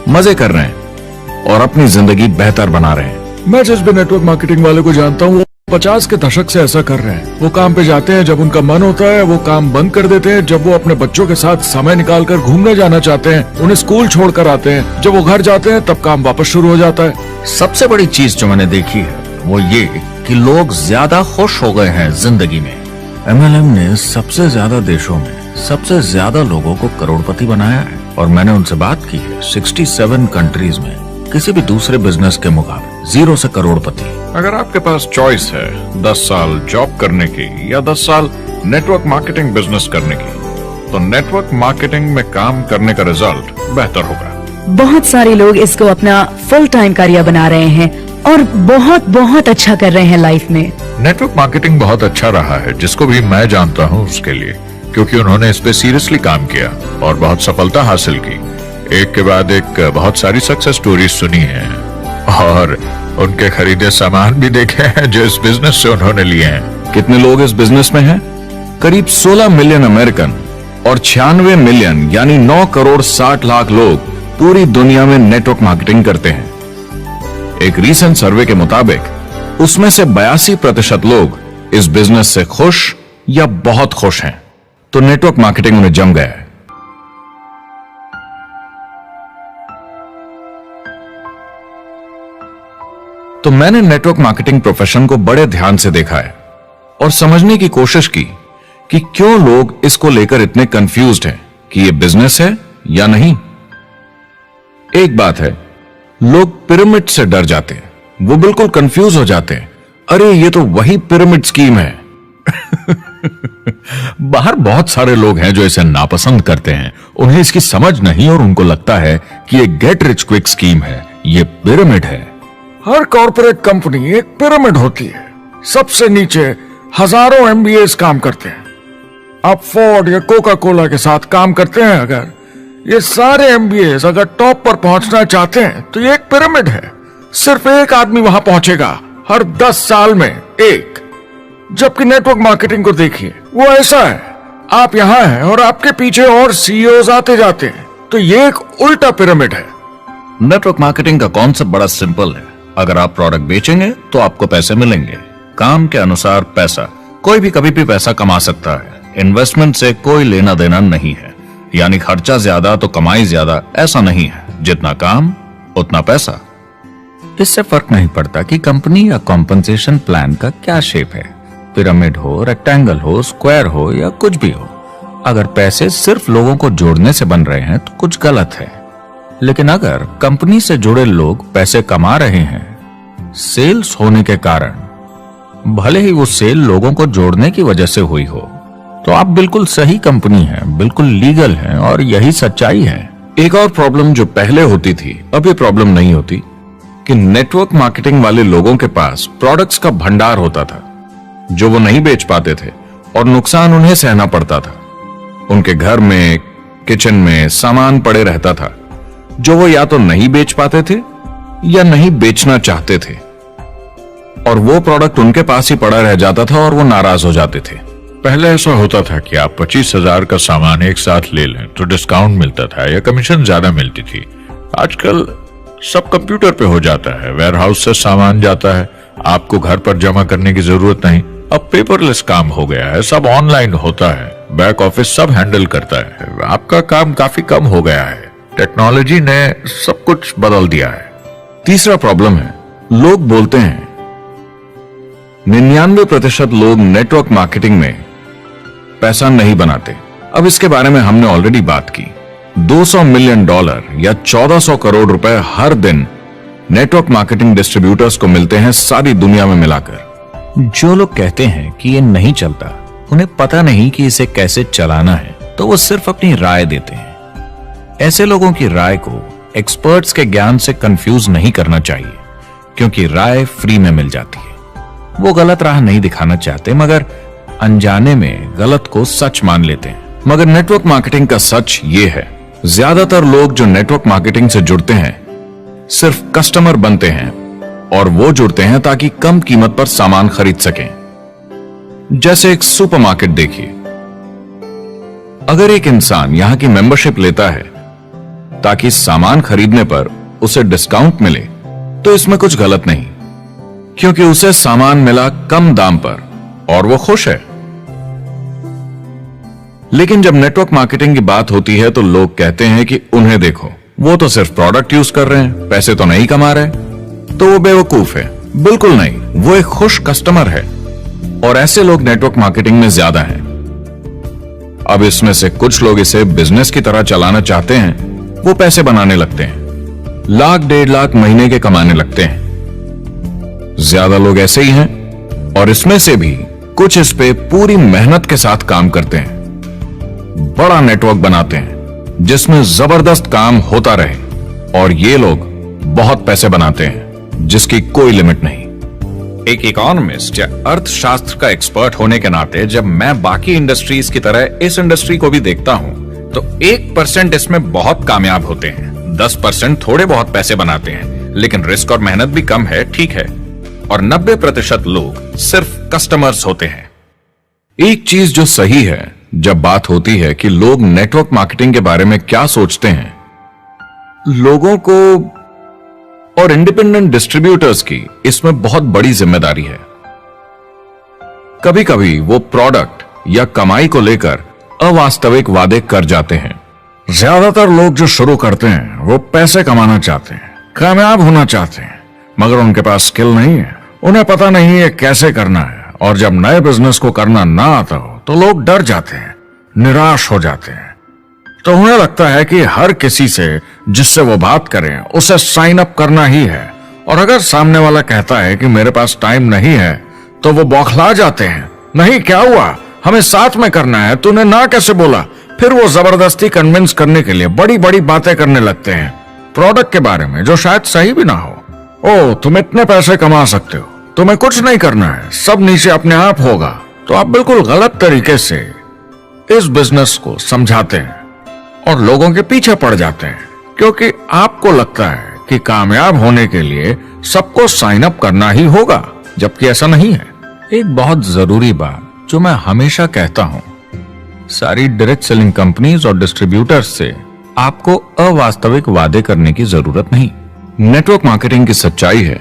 मजे कर रहे हैं और अपनी जिंदगी बेहतर बना रहे हैं। मैं जिस भी नेटवर्क मार्केटिंग वाले को जानता हूँ, 50 के दशक से ऐसा कर रहे हैं। वो काम पे जाते हैं जब उनका मन होता है, वो काम बंद कर देते हैं जब वो अपने बच्चों के साथ समय निकालकर घूमने जाना चाहते हैं, उन्हें स्कूल छोड़कर आते हैं, जब वो घर जाते हैं तब काम वापस शुरू हो जाता है। सबसे बड़ी चीज जो मैंने देखी है वो ये कि लोग ज्यादा खुश हो गए हैं जिंदगी में। MLM ने सबसे ज्यादा देशों में सबसे ज्यादा लोगों को करोड़पति बनाया है और मैंने उनसे बात की है 67 कंट्रीज में किसी भी दूसरे बिजनेस के मुकाबले 0 से करोड़पति। अगर आपके पास चॉइस है 10 साल जॉब करने की या 10 साल नेटवर्क मार्केटिंग बिजनेस करने की, तो नेटवर्क मार्केटिंग में काम करने का रिजल्ट बेहतर होगा। बहुत सारे लोग इसको अपना फुल टाइम करियर बना रहे हैं और बहुत बहुत अच्छा कर रहे हैं लाइफ में। नेटवर्क मार्केटिंग बहुत अच्छा रहा है, जिसको भी मैं जानता हूँ उसके लिए, क्योंकि उन्होंने इस पे सीरियसली काम किया और बहुत सफलता हासिल की। एक के बाद एक बहुत सारी सक्सेस स्टोरीज सुनी है और उनके खरीदे सामान भी देखे हैं जो इस बिजनेस से उन्होंने लिए हैं। कितने लोग इस बिजनेस में हैं? करीब 16 मिलियन अमेरिकन और 96 मिलियन यानी 9 करोड़ 60 लाख लोग पूरी दुनिया में नेटवर्क मार्केटिंग करते हैं। एक रीसेंट सर्वे के मुताबिक उसमें से 82% लोग इस बिजनेस से खुश या बहुत खुश हैं, तो नेटवर्क मार्केटिंग उन्हें जम गया है। तो मैंने नेटवर्क मार्केटिंग प्रोफेशन को बड़े ध्यान से देखा है और समझने की कोशिश की कि क्यों लोग इसको लेकर इतने कंफ्यूज्ड हैं कि ये बिजनेस है या नहीं। एक बात है, लोग पिरामिड से डर जाते हैं, वो बिल्कुल कंफ्यूज हो जाते हैं, अरे ये तो वही पिरामिड स्कीम है। बाहर बहुत सारे लोग हैं जो इसे नापसंद करते हैं, उन्हें इसकी समझ नहीं और उनको लगता है कि ये गेट रिच क्विक स्कीम है, ये पिरामिड है। हर कॉर्पोरेट कंपनी एक पिरामिड होती है, सबसे नीचे हजारों एमबीएस काम करते हैं। आप फोर्ड या कोका कोला के साथ काम करते हैं, अगर ये सारे एमबीएस अगर टॉप पर पहुंचना चाहते हैं तो ये एक पिरामिड है। सिर्फ एक आदमी वहां पहुंचेगा हर 10 साल में, एक। जबकि नेटवर्क मार्केटिंग को देखिए, वो ऐसा है, आप यहां हैं और आपके पीछे और सीईओज आते जाते हैं, तो ये एक उल्टा पिरामिड है। नेटवर्क मार्केटिंग का कॉन्सेप्ट बड़ा सिंपल है, अगर आप प्रोडक्ट बेचेंगे तो आपको पैसे मिलेंगे, काम के अनुसार पैसा। कोई भी कभी भी पैसा कमा सकता है, इन्वेस्टमेंट से कोई लेना देना नहीं है, यानी खर्चा ज्यादा तो कमाई ज्यादा, ऐसा नहीं है, जितना काम उतना पैसा। इससे फर्क नहीं पड़ता कि कंपनी या कॉम्पनसेशन प्लान का क्या शेप है, पिरामिड हो, रेक्टेंगल हो, स्क्वायर हो या कुछ भी हो। अगर पैसे सिर्फ लोगों को जोड़ने से बन रहे हैं तो कुछ गलत है। लेकिन अगर कंपनी से जुड़े लोग पैसे कमा रहे हैं सेल्स होने के कारण, भले ही वो सेल लोगों को जोड़ने की वजह से हुई हो, तो आप बिल्कुल सही कंपनी हैं, बिल्कुल लीगल हैं और यही सच्चाई है। एक और प्रॉब्लम जो पहले होती थी, अब ये प्रॉब्लम नहीं होती कि नेटवर्क मार्केटिंग वाले लोगों के पास प्रोडक्ट्स का भंडार होता था जो वो नहीं बेच पाते थे और नुकसान उन्हें सहना पड़ता था। उनके घर में, किचन में सामान पड़े रहता था जो वो या तो नहीं बेच पाते थे या नहीं बेचना चाहते थे, और वो प्रोडक्ट उनके पास ही पड़ा रह जाता था और वो नाराज हो जाते थे। पहले ऐसा होता था कि आप 25,000 का सामान एक साथ ले लें तो डिस्काउंट मिलता था या कमीशन ज्यादा मिलती थी। आजकल सब कंप्यूटर पे हो जाता है, वेयरहाउस से सामान जाता है, आपको घर पर जमा करने की जरूरत नहीं। अब पेपरलेस काम हो गया है, सब ऑनलाइन होता है, बैक ऑफिस सब हैंडल करता है, आपका काम काफी कम हो गया है। टेक्नोलॉजी ने सब कुछ बदल दिया है। तीसरा प्रॉब्लम है, लोग बोलते हैं 99% लोग नेटवर्क मार्केटिंग में पैसा नहीं बनाते। अब इसके बारे में हमने ऑलरेडी बात की। $200 मिलियन या 1400 करोड़ रुपए हर दिन नेटवर्क मार्केटिंग डिस्ट्रीब्यूटर्स को मिलते हैं सारी दुनिया में मिलाकर। जो लोग कहते हैं कि ये नहीं चलता, उन्हें पता नहीं कि इसे कैसे चलाना है, तो वो सिर्फ अपनी राय देते हैं। ऐसे लोगों की राय को एक्सपर्ट्स के ज्ञान से कंफ्यूज नहीं करना चाहिए, क्योंकि राय फ्री में मिल जाती है। वो गलत राह नहीं दिखाना चाहते, मगर अनजाने में गलत को सच मान लेते हैं। मगर नेटवर्क मार्केटिंग का सच ये है, ज्यादातर लोग जो नेटवर्क मार्केटिंग से जुड़ते हैं सिर्फ कस्टमर बनते हैं, और वो जुड़ते हैं ताकि कम कीमत पर सामान खरीद सकें। जैसे एक सुपरमार्केट देखिए, अगर एक इंसान यहां की मेंबरशिप लेता है ताकि सामान खरीदने पर उसे डिस्काउंट मिले, तो इसमें कुछ गलत नहीं, क्योंकि उसे सामान मिला कम दाम पर और वो खुश है। लेकिन जब नेटवर्क मार्केटिंग की बात होती है तो लोग कहते हैं कि उन्हें देखो, वो तो सिर्फ प्रोडक्ट यूज कर रहे हैं, पैसे तो नहीं कमा रहे, तो वो बेवकूफ है। बिल्कुल नहीं, वो एक खुश कस्टमर है, और ऐसे लोग नेटवर्क मार्केटिंग में ज्यादा हैं। अब इसमें से कुछ लोग इसे बिजनेस की तरह चलाना चाहते हैं, वो पैसे बनाने लगते हैं, लाख 1.5 लाख महीने के कमाने लगते हैं। ज्यादा लोग ऐसे ही हैं, और इसमें से भी कुछ इस पे पूरी मेहनत के साथ काम करते हैं, बड़ा नेटवर्क बनाते हैं जिसमें जबरदस्त काम होता रहे, और ये लोग बहुत पैसे बनाते हैं जिसकी कोई लिमिट नहीं। एक इकोनॉमिस्ट या अर्थशास्त्र का एक्सपर्ट होने के नाते जब मैं बाकी इंडस्ट्रीज की तरह इस इंडस्ट्री को भी देखता हूं, तो 1% इसमें बहुत कामयाब होते हैं, 10% थोड़े बहुत पैसे बनाते हैं, लेकिन रिस्क और मेहनत भी कम है, ठीक है, और 90% लोग सिर्फ कस्टमर्स होते हैं। एक चीज जो सही है जब बात होती है कि लोग नेटवर्क मार्केटिंग के बारे में क्या सोचते हैं, लोगों को और इंडिपेंडेंट डिस्ट्रीब्यूटर्स की इसमें बहुत बड़ी जिम्मेदारी है। कभी कभी वो प्रोडक्ट या कमाई को लेकर अवास्तविक वादे कर जाते हैं। ज्यादातर लोग जो शुरू करते हैं वो पैसे कमाना चाहते हैं, कामयाब होना चाहते हैं, मगर उनके पास स्किल नहीं है, उन्हें पता नहीं है कैसे करना है। और जब नए बिजनेस को करना ना आता हो तो लोग डर जाते हैं, निराश हो जाते हैं। तो उन्हें लगता है कि हर किसी से जिससे वो बात करें उसे साइन अप करना ही है। और अगर सामने वाला कहता है कि मेरे पास टाइम नहीं है तो वो बौखला जाते हैं। नहीं, क्या हुआ, हमें साथ में करना है, तूने ना कैसे बोला। फिर वो जबरदस्ती कन्विंस करने के लिए बड़ी बड़ी बातें करने लगते हैं प्रोडक्ट के बारे में, जो शायद सही भी ना हो। ओ, तुम इतने पैसे कमा सकते हो, तुम्हें कुछ नहीं करना है, सब नीचे अपने आप होगा। तो आप बिल्कुल गलत तरीके से इस बिजनेस को समझाते हैं और लोगों के पीछे पड़ जाते हैं, क्योंकि आपको लगता है कि कामयाब होने के लिए सबको साइन अप करना ही होगा, जबकि ऐसा नहीं है। एक बहुत जरूरी बात जो मैं हमेशा कहता हूं, सारी डायरेक्ट सेलिंग कंपनीज और डिस्ट्रीब्यूटर्स से आपको अवास्तविक वादे करने की जरूरत नहीं। नेटवर्क मार्केटिंग की सच्चाई है,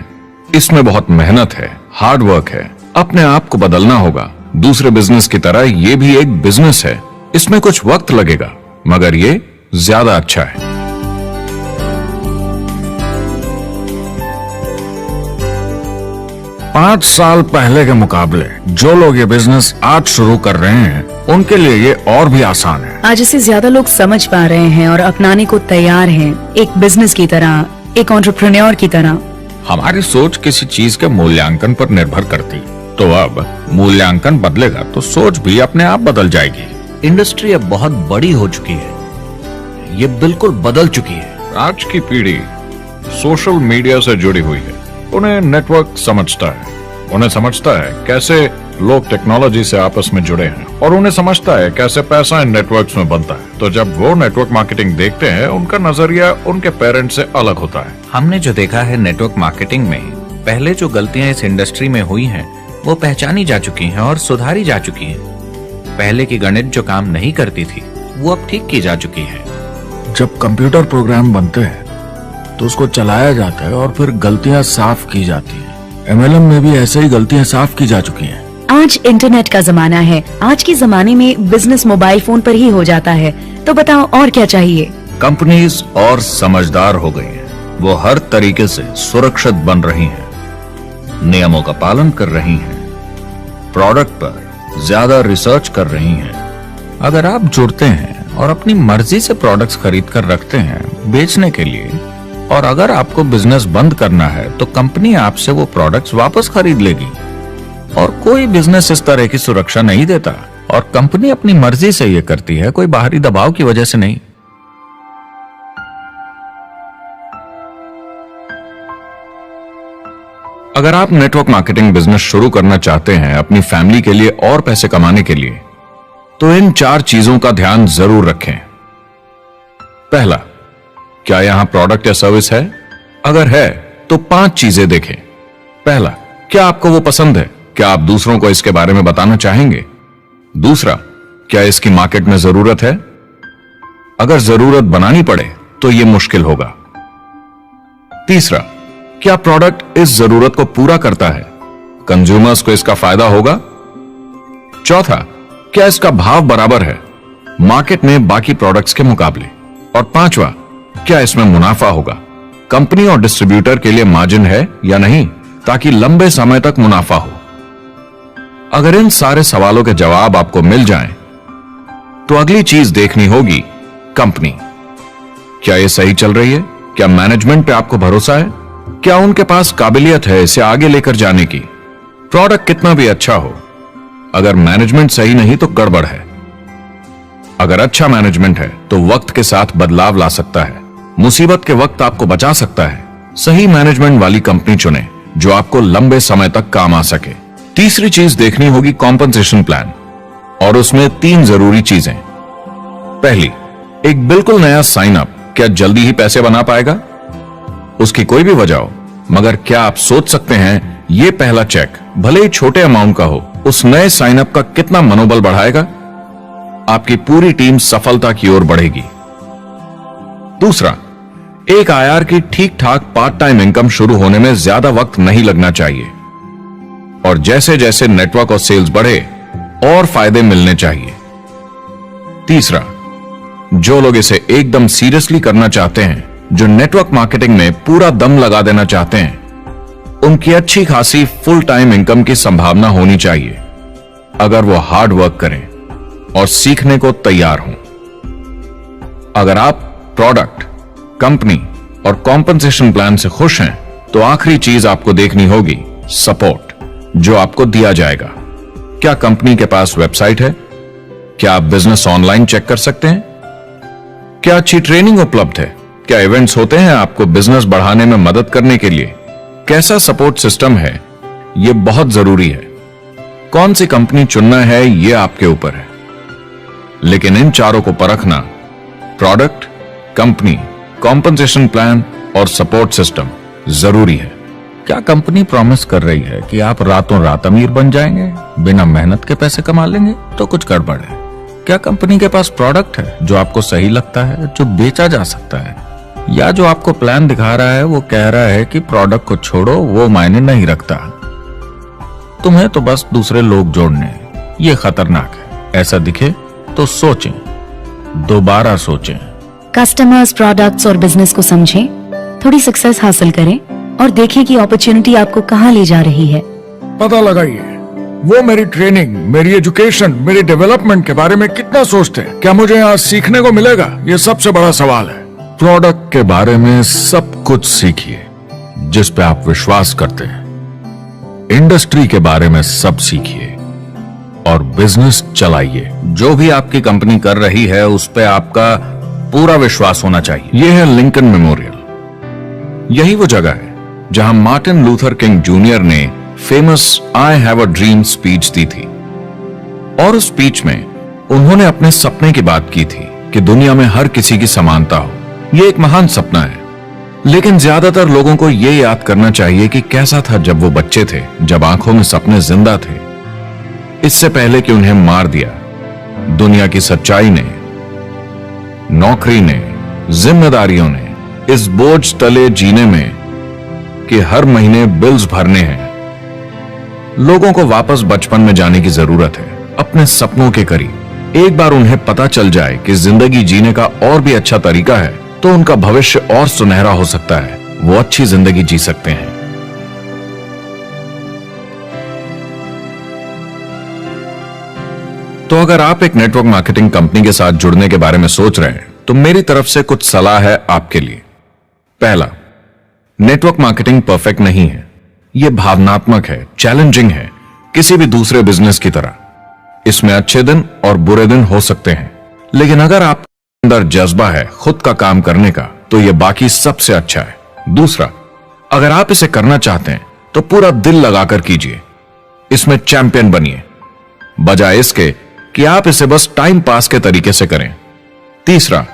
इसमें बहुत मेहनत है, हार्ड वर्क है, अपने आप को बदलना होगा। दूसरे बिजनेस की तरह ये भी एक बिजनेस है, इसमें कुछ वक्त लगेगा मगर ये ज्यादा अच्छा है। 5 साल पहले के मुकाबले जो लोग ये बिजनेस आज शुरू कर रहे हैं उनके लिए ये और भी आसान है। आज इसे ज्यादा लोग समझ पा रहे हैं और अपनाने को तैयार हैं, एक बिजनेस की तरह, एक एंटरप्रेन्योर की तरह। हमारी सोच किसी चीज के मूल्यांकन पर निर्भर करती, तो अब मूल्यांकन बदलेगा तो सोच भी अपने आप बदल जाएगी। इंडस्ट्री अब बहुत बड़ी हो चुकी है, ये बिल्कुल बदल चुकी है। आज की पीढ़ी सोशल मीडिया से जुड़ी हुई है, उन्हें नेटवर्क समझता है, उन्हें समझता है कैसे लोग टेक्नोलॉजी से आपस में जुड़े हैं और उन्हें समझता है कैसे पैसा इन नेटवर्क्स में बनता है। तो जब वो नेटवर्क मार्केटिंग देखते हैं, उनका नजरिया उनके पेरेंट्स से अलग होता है। हमने जो देखा है नेटवर्क मार्केटिंग में, पहले जो गलतियां इस इंडस्ट्री में हुई हैं वो पहचानी जा चुकी हैं और सुधारी जा चुकी हैं। पहले की गणित जो काम नहीं करती थी वो अब ठीक की जा चुकी है। जब कंप्यूटर प्रोग्राम बनते हैं तो उसको चलाया जाता है और फिर गलतियां साफ की जाती हैं। MLM में भी ऐसे ही गलतियां साफ की जा चुकी हैं। आज इंटरनेट का जमाना है, आज के जमाने में बिजनेस मोबाइल फोन पर ही हो जाता है। तो बताओ और क्या चाहिए। कंपनीज और समझदार हो गई हैं, वो हर तरीके से सुरक्षित बन रही हैं, नियमों का पालन कर रही हैं, प्रोडक्ट पर ज्यादा रिसर्च कर रही हैं। अगर आप जुड़ते हैं और अपनी मर्जी से प्रोडक्ट्स खरीद कर रखते हैं बेचने के लिए, और अगर आपको बिजनेस बंद करना है तो कंपनी आपसे वो प्रोडक्ट्स वापस खरीद लेगी। और कोई बिजनेस इस तरह की सुरक्षा नहीं देता, और कंपनी अपनी मर्जी से ये करती है, कोई बाहरी दबाव की वजह से नहीं। अगर आप नेटवर्क मार्केटिंग बिजनेस शुरू करना चाहते हैं अपनी फैमिली के लिए और पैसे कमाने के लिए, तो इन 4 चीजों का ध्यान जरूर रखें। पहला, क्या यहां प्रोडक्ट या सर्विस है? अगर है तो 5 चीजें देखें। पहला, क्या आपको वो पसंद है? क्या आप दूसरों को इसके बारे में बताना चाहेंगे? दूसरा, क्या इसकी मार्केट में जरूरत है? अगर जरूरत बनानी पड़े तो यह मुश्किल होगा। तीसरा, क्या प्रोडक्ट इस जरूरत को पूरा करता है? कंज्यूमर्स को इसका फायदा होगा? चौथा, क्या इसका भाव बराबर है मार्केट में बाकी प्रोडक्ट्स के मुकाबले? और पांचवा, क्या इसमें मुनाफा होगा? कंपनी और डिस्ट्रीब्यूटर के लिए मार्जिन है या नहीं, ताकि लंबे समय तक मुनाफा हो। अगर इन सारे सवालों के जवाब आपको मिल जाएं, तो अगली चीज देखनी होगी कंपनी। क्या यह सही चल रही है? क्या मैनेजमेंट पे आपको भरोसा है? क्या उनके पास काबिलियत है इसे आगे लेकर जाने की? प्रोडक्ट कितना भी अच्छा हो, अगर मैनेजमेंट सही नहीं तो गड़बड़ है। अगर अच्छा मैनेजमेंट है तो वक्त के साथ बदलाव ला सकता है, मुसीबत के वक्त आपको बचा सकता है। सही मैनेजमेंट वाली कंपनी चुनें जो आपको लंबे समय तक काम आ सके। तीसरी चीज देखनी होगी कॉम्पनसेशन प्लान, और उसमें 3 जरूरी चीजें। पहली, एक बिल्कुल नया साइन अप क्या जल्दी ही पैसे बना पाएगा? उसकी कोई भी वजह हो, मगर क्या आप सोच सकते हैं यह पहला चेक, भले ही छोटे अमाउंट का हो, उस नए साइन अप का कितना मनोबल बढ़ाएगा? आपकी पूरी टीम सफलता की ओर बढ़ेगी। दूसरा, एक IR की ठीक ठाक पार्ट टाइम इनकम शुरू होने में ज्यादा वक्त नहीं लगना चाहिए, और जैसे जैसे नेटवर्क और सेल्स बढ़े और फायदे मिलने चाहिए। तीसरा, जो लोग इसे एकदम सीरियसली करना चाहते हैं, जो नेटवर्क मार्केटिंग में पूरा दम लगा देना चाहते हैं, उनकी अच्छी खासी फुल टाइम इनकम की संभावना होनी चाहिए अगर वो हार्ड वर्क करें और सीखने को तैयार हों। अगर आप प्रोडक्ट, कंपनी और कॉम्पनसेशन प्लान से खुश हैं, तो आखिरी चीज आपको देखनी होगी सपोर्ट जो आपको दिया जाएगा। क्या कंपनी के पास वेबसाइट है? क्या आप बिजनेस ऑनलाइन चेक कर सकते हैं? क्या अच्छी ट्रेनिंग उपलब्ध है? क्या इवेंट्स होते हैं आपको बिजनेस बढ़ाने में मदद करने के लिए? कैसा सपोर्ट सिस्टम है? यह बहुत जरूरी है। कौन सी कंपनी चुनना है यह आपके ऊपर है, लेकिन इन चारों को परखना, प्रोडक्ट, कंपनी, कॉम्पनसेशन प्लान और सपोर्ट सिस्टम, जरूरी है। क्या कंपनी प्रॉमिस कर रही है कि आप रातों रात अमीर बन जाएंगे, बिना मेहनत के पैसे कमा लेंगे? तो कुछ गड़बड़ है। क्या कंपनी के पास प्रोडक्ट है जो आपको सही लगता है, जो बेचा जा सकता है? या जो आपको प्लान दिखा रहा है वो कह रहा है कि प्रोडक्ट को छोड़ो, वो मायने नहीं रखता, तुम्हें तो बस दूसरे लोग जोड़ने हैं। ये खतरनाक है। ऐसा दिखे तो सोचें, दोबारा सोचें। कस्टमर्स, प्रोडक्ट्स और बिजनेस को समझें, थोड़ी सक्सेस हासिल करें और देखें कि अपॉर्चुनिटी आपको कहां ले जा रही है। पता लगाइए वो मेरी ट्रेनिंग, मेरी एजुकेशन, मेरी डेवलपमेंट के बारे में कितना सोचते हैं। क्या मुझे यहाँ सीखने को मिलेगा? ये सबसे बड़ा सवाल है। प्रोडक्ट के बारे में सब कुछ सीखिए जिस पे आप विश्वास करते हैं। इंडस्ट्री के बारे में सब सीखिए और बिजनेस चलाइए। जो भी आपकी कंपनी कर रही है उस पे आपका पूरा विश्वास होना चाहिए। यह है लिंकन मेमोरियल। यही वो जगह है जहां मार्टिन लूथर किंग जूनियर ने famous I have a dream speech दी थी। और उस स्पीच में उन्होंने अपने सपने की बात की थी कि दुनिया में हर किसी की समानता हो। यह एक महान सपना है, लेकिन ज्यादातर लोगों को यह याद करना चाहिए कि कैसा था जब वो बच्चे थे, जब आंखों में सपने जिंदा थे, इससे पहले कि उन्हें मार दिया दुनिया की सच्चाई ने, नौकरी ने, जिम्मेदारियों ने, इस बोझ तले जीने में कि हर महीने बिल्स भरने हैं। लोगों को वापस बचपन में जाने की जरूरत है, अपने सपनों के करीब। एक बार उन्हें पता चल जाए कि जिंदगी जीने का और भी अच्छा तरीका है, तो उनका भविष्य और सुनहरा हो सकता है। वो अच्छी जिंदगी जी सकते हैं। तो अगर आप एक नेटवर्क मार्केटिंग कंपनी के साथ जुड़ने के बारे में सोच रहे हैं, तो मेरी तरफ से कुछ सलाह है आपके लिए। पहला, नेटवर्क मार्केटिंग परफेक्ट नहीं है। यह भावनात्मक है, चैलेंजिंग है, किसी भी दूसरे बिजनेस की तरह। इसमें अच्छे दिन और बुरे दिन हो सकते हैं, लेकिन अगर आप अंदर जज्बा है खुद का काम करने का, तो यह बाकी सबसे अच्छा है। दूसरा, अगर आप इसे करना चाहते हैं तो पूरा दिल लगाकर कीजिए। इसमें चैंपियन बनिए, बजाय इसके कि आप इसे बस टाइम पास के तरीके से करें। तीसरा,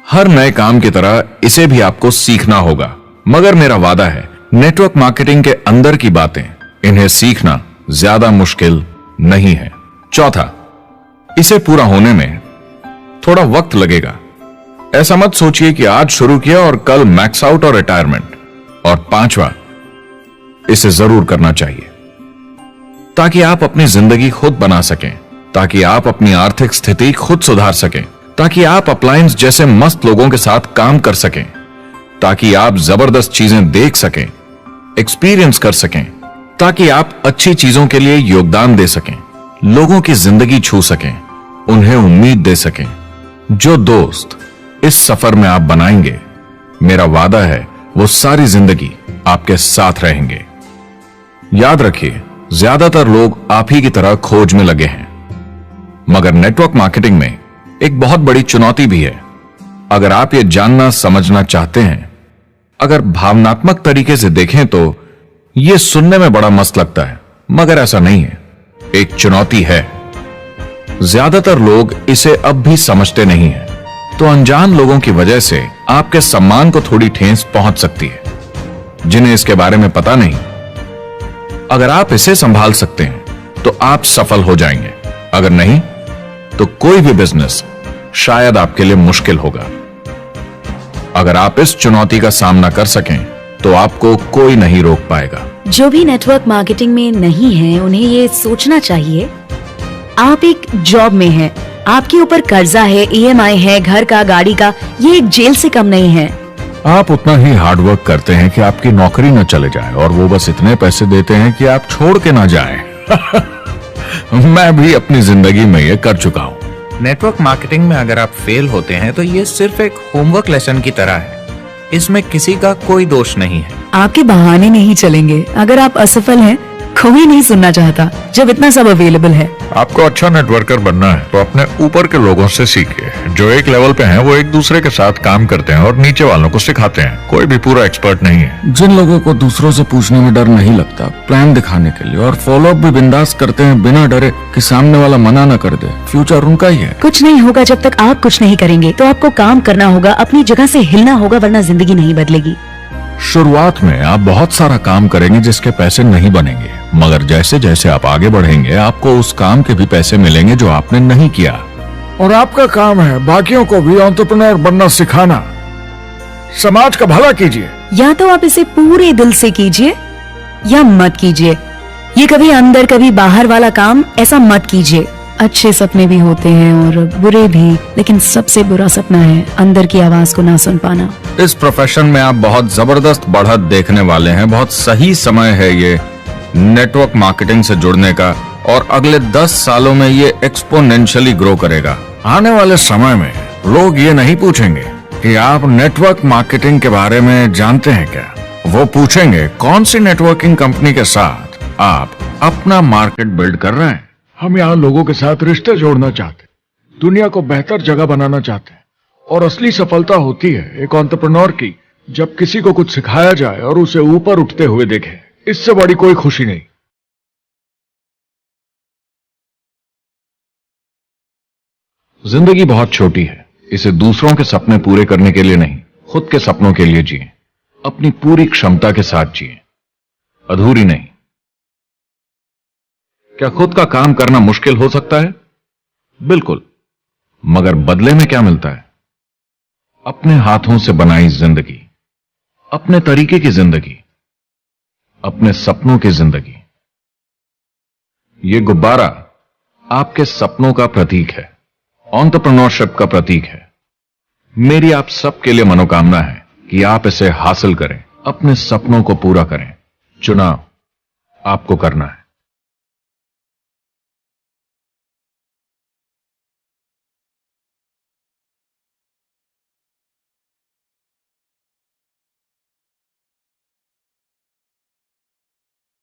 हर नए काम की तरह इसे भी आपको सीखना होगा, मगर मेरा वादा है नेटवर्क मार्केटिंग के अंदर की बातें, इन्हें सीखना ज्यादा मुश्किल नहीं है। चौथा, इसे पूरा होने में थोड़ा वक्त लगेगा। ऐसा मत सोचिए कि आज शुरू किया और कल मैक्स आउट और रिटायरमेंट। और पांचवा, इसे जरूर करना चाहिए ताकि आप अपनी जिंदगी खुद बना सकें, ताकि आप अपनी आर्थिक स्थिति खुद सुधार सकें, ताकि आप अप्लायंस जैसे मस्त लोगों के साथ काम कर सकें, ताकि आप जबरदस्त चीजें देख सकें, एक्सपीरियंस कर सकें, ताकि आप अच्छी चीजों के लिए योगदान दे सकें, लोगों की जिंदगी छू सकें, उन्हें उम्मीद दे सकें। जो दोस्त इस सफर में आप बनाएंगे, मेरा वादा है वो सारी जिंदगी आपके साथ रहेंगे। याद रखिए, ज्यादातर लोग आप ही की तरह खोज में लगे हैं, मगर नेटवर्क मार्केटिंग में एक बहुत बड़ी चुनौती भी है। अगर आप ये जानना समझना चाहते हैं, अगर भावनात्मक तरीके से देखें तो यह सुनने में बड़ा मस्त लगता है, मगर ऐसा नहीं है। एक चुनौती है। ज्यादातर लोग इसे अब भी समझते नहीं हैं, तो अनजान लोगों की वजह से आपके सम्मान को थोड़ी ठेस पहुंच सकती है, जिन्हें इसके बारे में पता नहीं। अगर आप इसे संभाल सकते हैं तो आप सफल हो जाएंगे, अगर नहीं तो कोई भी बिजनेस शायद आपके लिए मुश्किल होगा। अगर आप इस चुनौती का सामना कर सकें तो आपको कोई नहीं रोक पाएगा। जो भी नेटवर्क मार्केटिंग में नहीं है, उन्हें ये सोचना चाहिए, आप एक जॉब में हैं, आपके ऊपर कर्जा है, EMI है, घर का, गाड़ी का, ये एक जेल से कम नहीं है। आप उतना ही हार्डवर्क करते हैं कि आपकी नौकरी न चले जाए, और वो बस इतने पैसे देते हैं कि आप छोड़ के ना जाएं। मैं भी अपनी जिंदगी में ये कर चुका हूं। नेटवर्क मार्केटिंग में अगर आप फेल होते हैं तो ये सिर्फ एक होमवर्क लेसन की तरह है। इसमें किसी का कोई दोष नहीं है। आपके बहाने नहीं चलेंगे। अगर आप असफल हैं, कोई नहीं सुनना चाहता जब इतना सब अवेलेबल है। आपको अच्छा नेटवर्कर बनना है तो अपने ऊपर के लोगों से सीखिए। जो एक लेवल पे हैं, वो एक दूसरे के साथ काम करते हैं और नीचे वालों को सिखाते हैं। कोई भी पूरा एक्सपर्ट नहीं है। जिन लोगों को दूसरों से पूछने में डर नहीं लगता, प्लान दिखाने के लिए और फॉलो अप भी बिंदास करते हैं बिना डरे कि सामने वाला मना न कर दे, फ्यूचर उनका ही है। कुछ नहीं होगा जब तक आप कुछ नहीं करेंगे। तो आपको काम करना होगा, अपनी जगह से हिलना होगा, वरना जिंदगी नहीं बदलेगी। शुरुआत में आप बहुत सारा काम करेंगे जिसके पैसे नहीं बनेंगे, मगर जैसे जैसे आप आगे बढ़ेंगे आपको उस काम के भी पैसे मिलेंगे जो आपने नहीं किया। और आपका काम है बाकियों को भी एंटरप्रेन्योर बनना सिखाना। समाज का भला कीजिए। या तो आप इसे पूरे दिल से कीजिए या मत कीजिए। ये कभी अंदर कभी बाहर वाला काम ऐसा मत कीजिए। अच्छे सपने भी होते हैं और बुरे भी, लेकिन सबसे बुरा सपना है अंदर की आवाज को ना सुन पाना। इस प्रोफेशन में आप बहुत जबरदस्त बढ़त देखने वाले हैं। बहुत सही समय है ये नेटवर्क मार्केटिंग से जुड़ने का, और अगले 10 सालों में ये एक्सपोनेंशियली ग्रो करेगा। आने वाले समय में लोग ये नहीं पूछेंगे कि आप नेटवर्क मार्केटिंग के बारे में जानते हैं क्या, वो पूछेंगे कौन सी नेटवर्किंग कंपनी के साथ आप अपना मार्केट बिल्ड कर रहे हैं। हम यहाँ लोगों के साथ रिश्ते जोड़ना चाहते हैं, दुनिया को बेहतर जगह बनाना चाहते हैं। और असली सफलता होती है एक एंटरप्रेन्योर की, जब किसी को कुछ सिखाया जाए और उसे ऊपर उठते हुए देखे। इससे बड़ी कोई खुशी नहीं। जिंदगी बहुत छोटी है, इसे दूसरों के सपने पूरे करने के लिए नहीं, खुद के सपनों के लिए जिए। अपनी पूरी क्षमता के साथ जिए, अधूरी नहीं। क्या खुद का काम करना मुश्किल हो सकता है? बिल्कुल, मगर बदले में क्या मिलता है? अपने हाथों से बनाई जिंदगी, अपने तरीके की जिंदगी, अपने सपनों की जिंदगी। ये गुब्बारा आपके सपनों का प्रतीक है, एंटरप्रेन्योरशिप का प्रतीक है। मेरी आप सबके लिए मनोकामना है कि आप इसे हासिल करें, अपने सपनों को पूरा करें। चुनाव आपको करना है।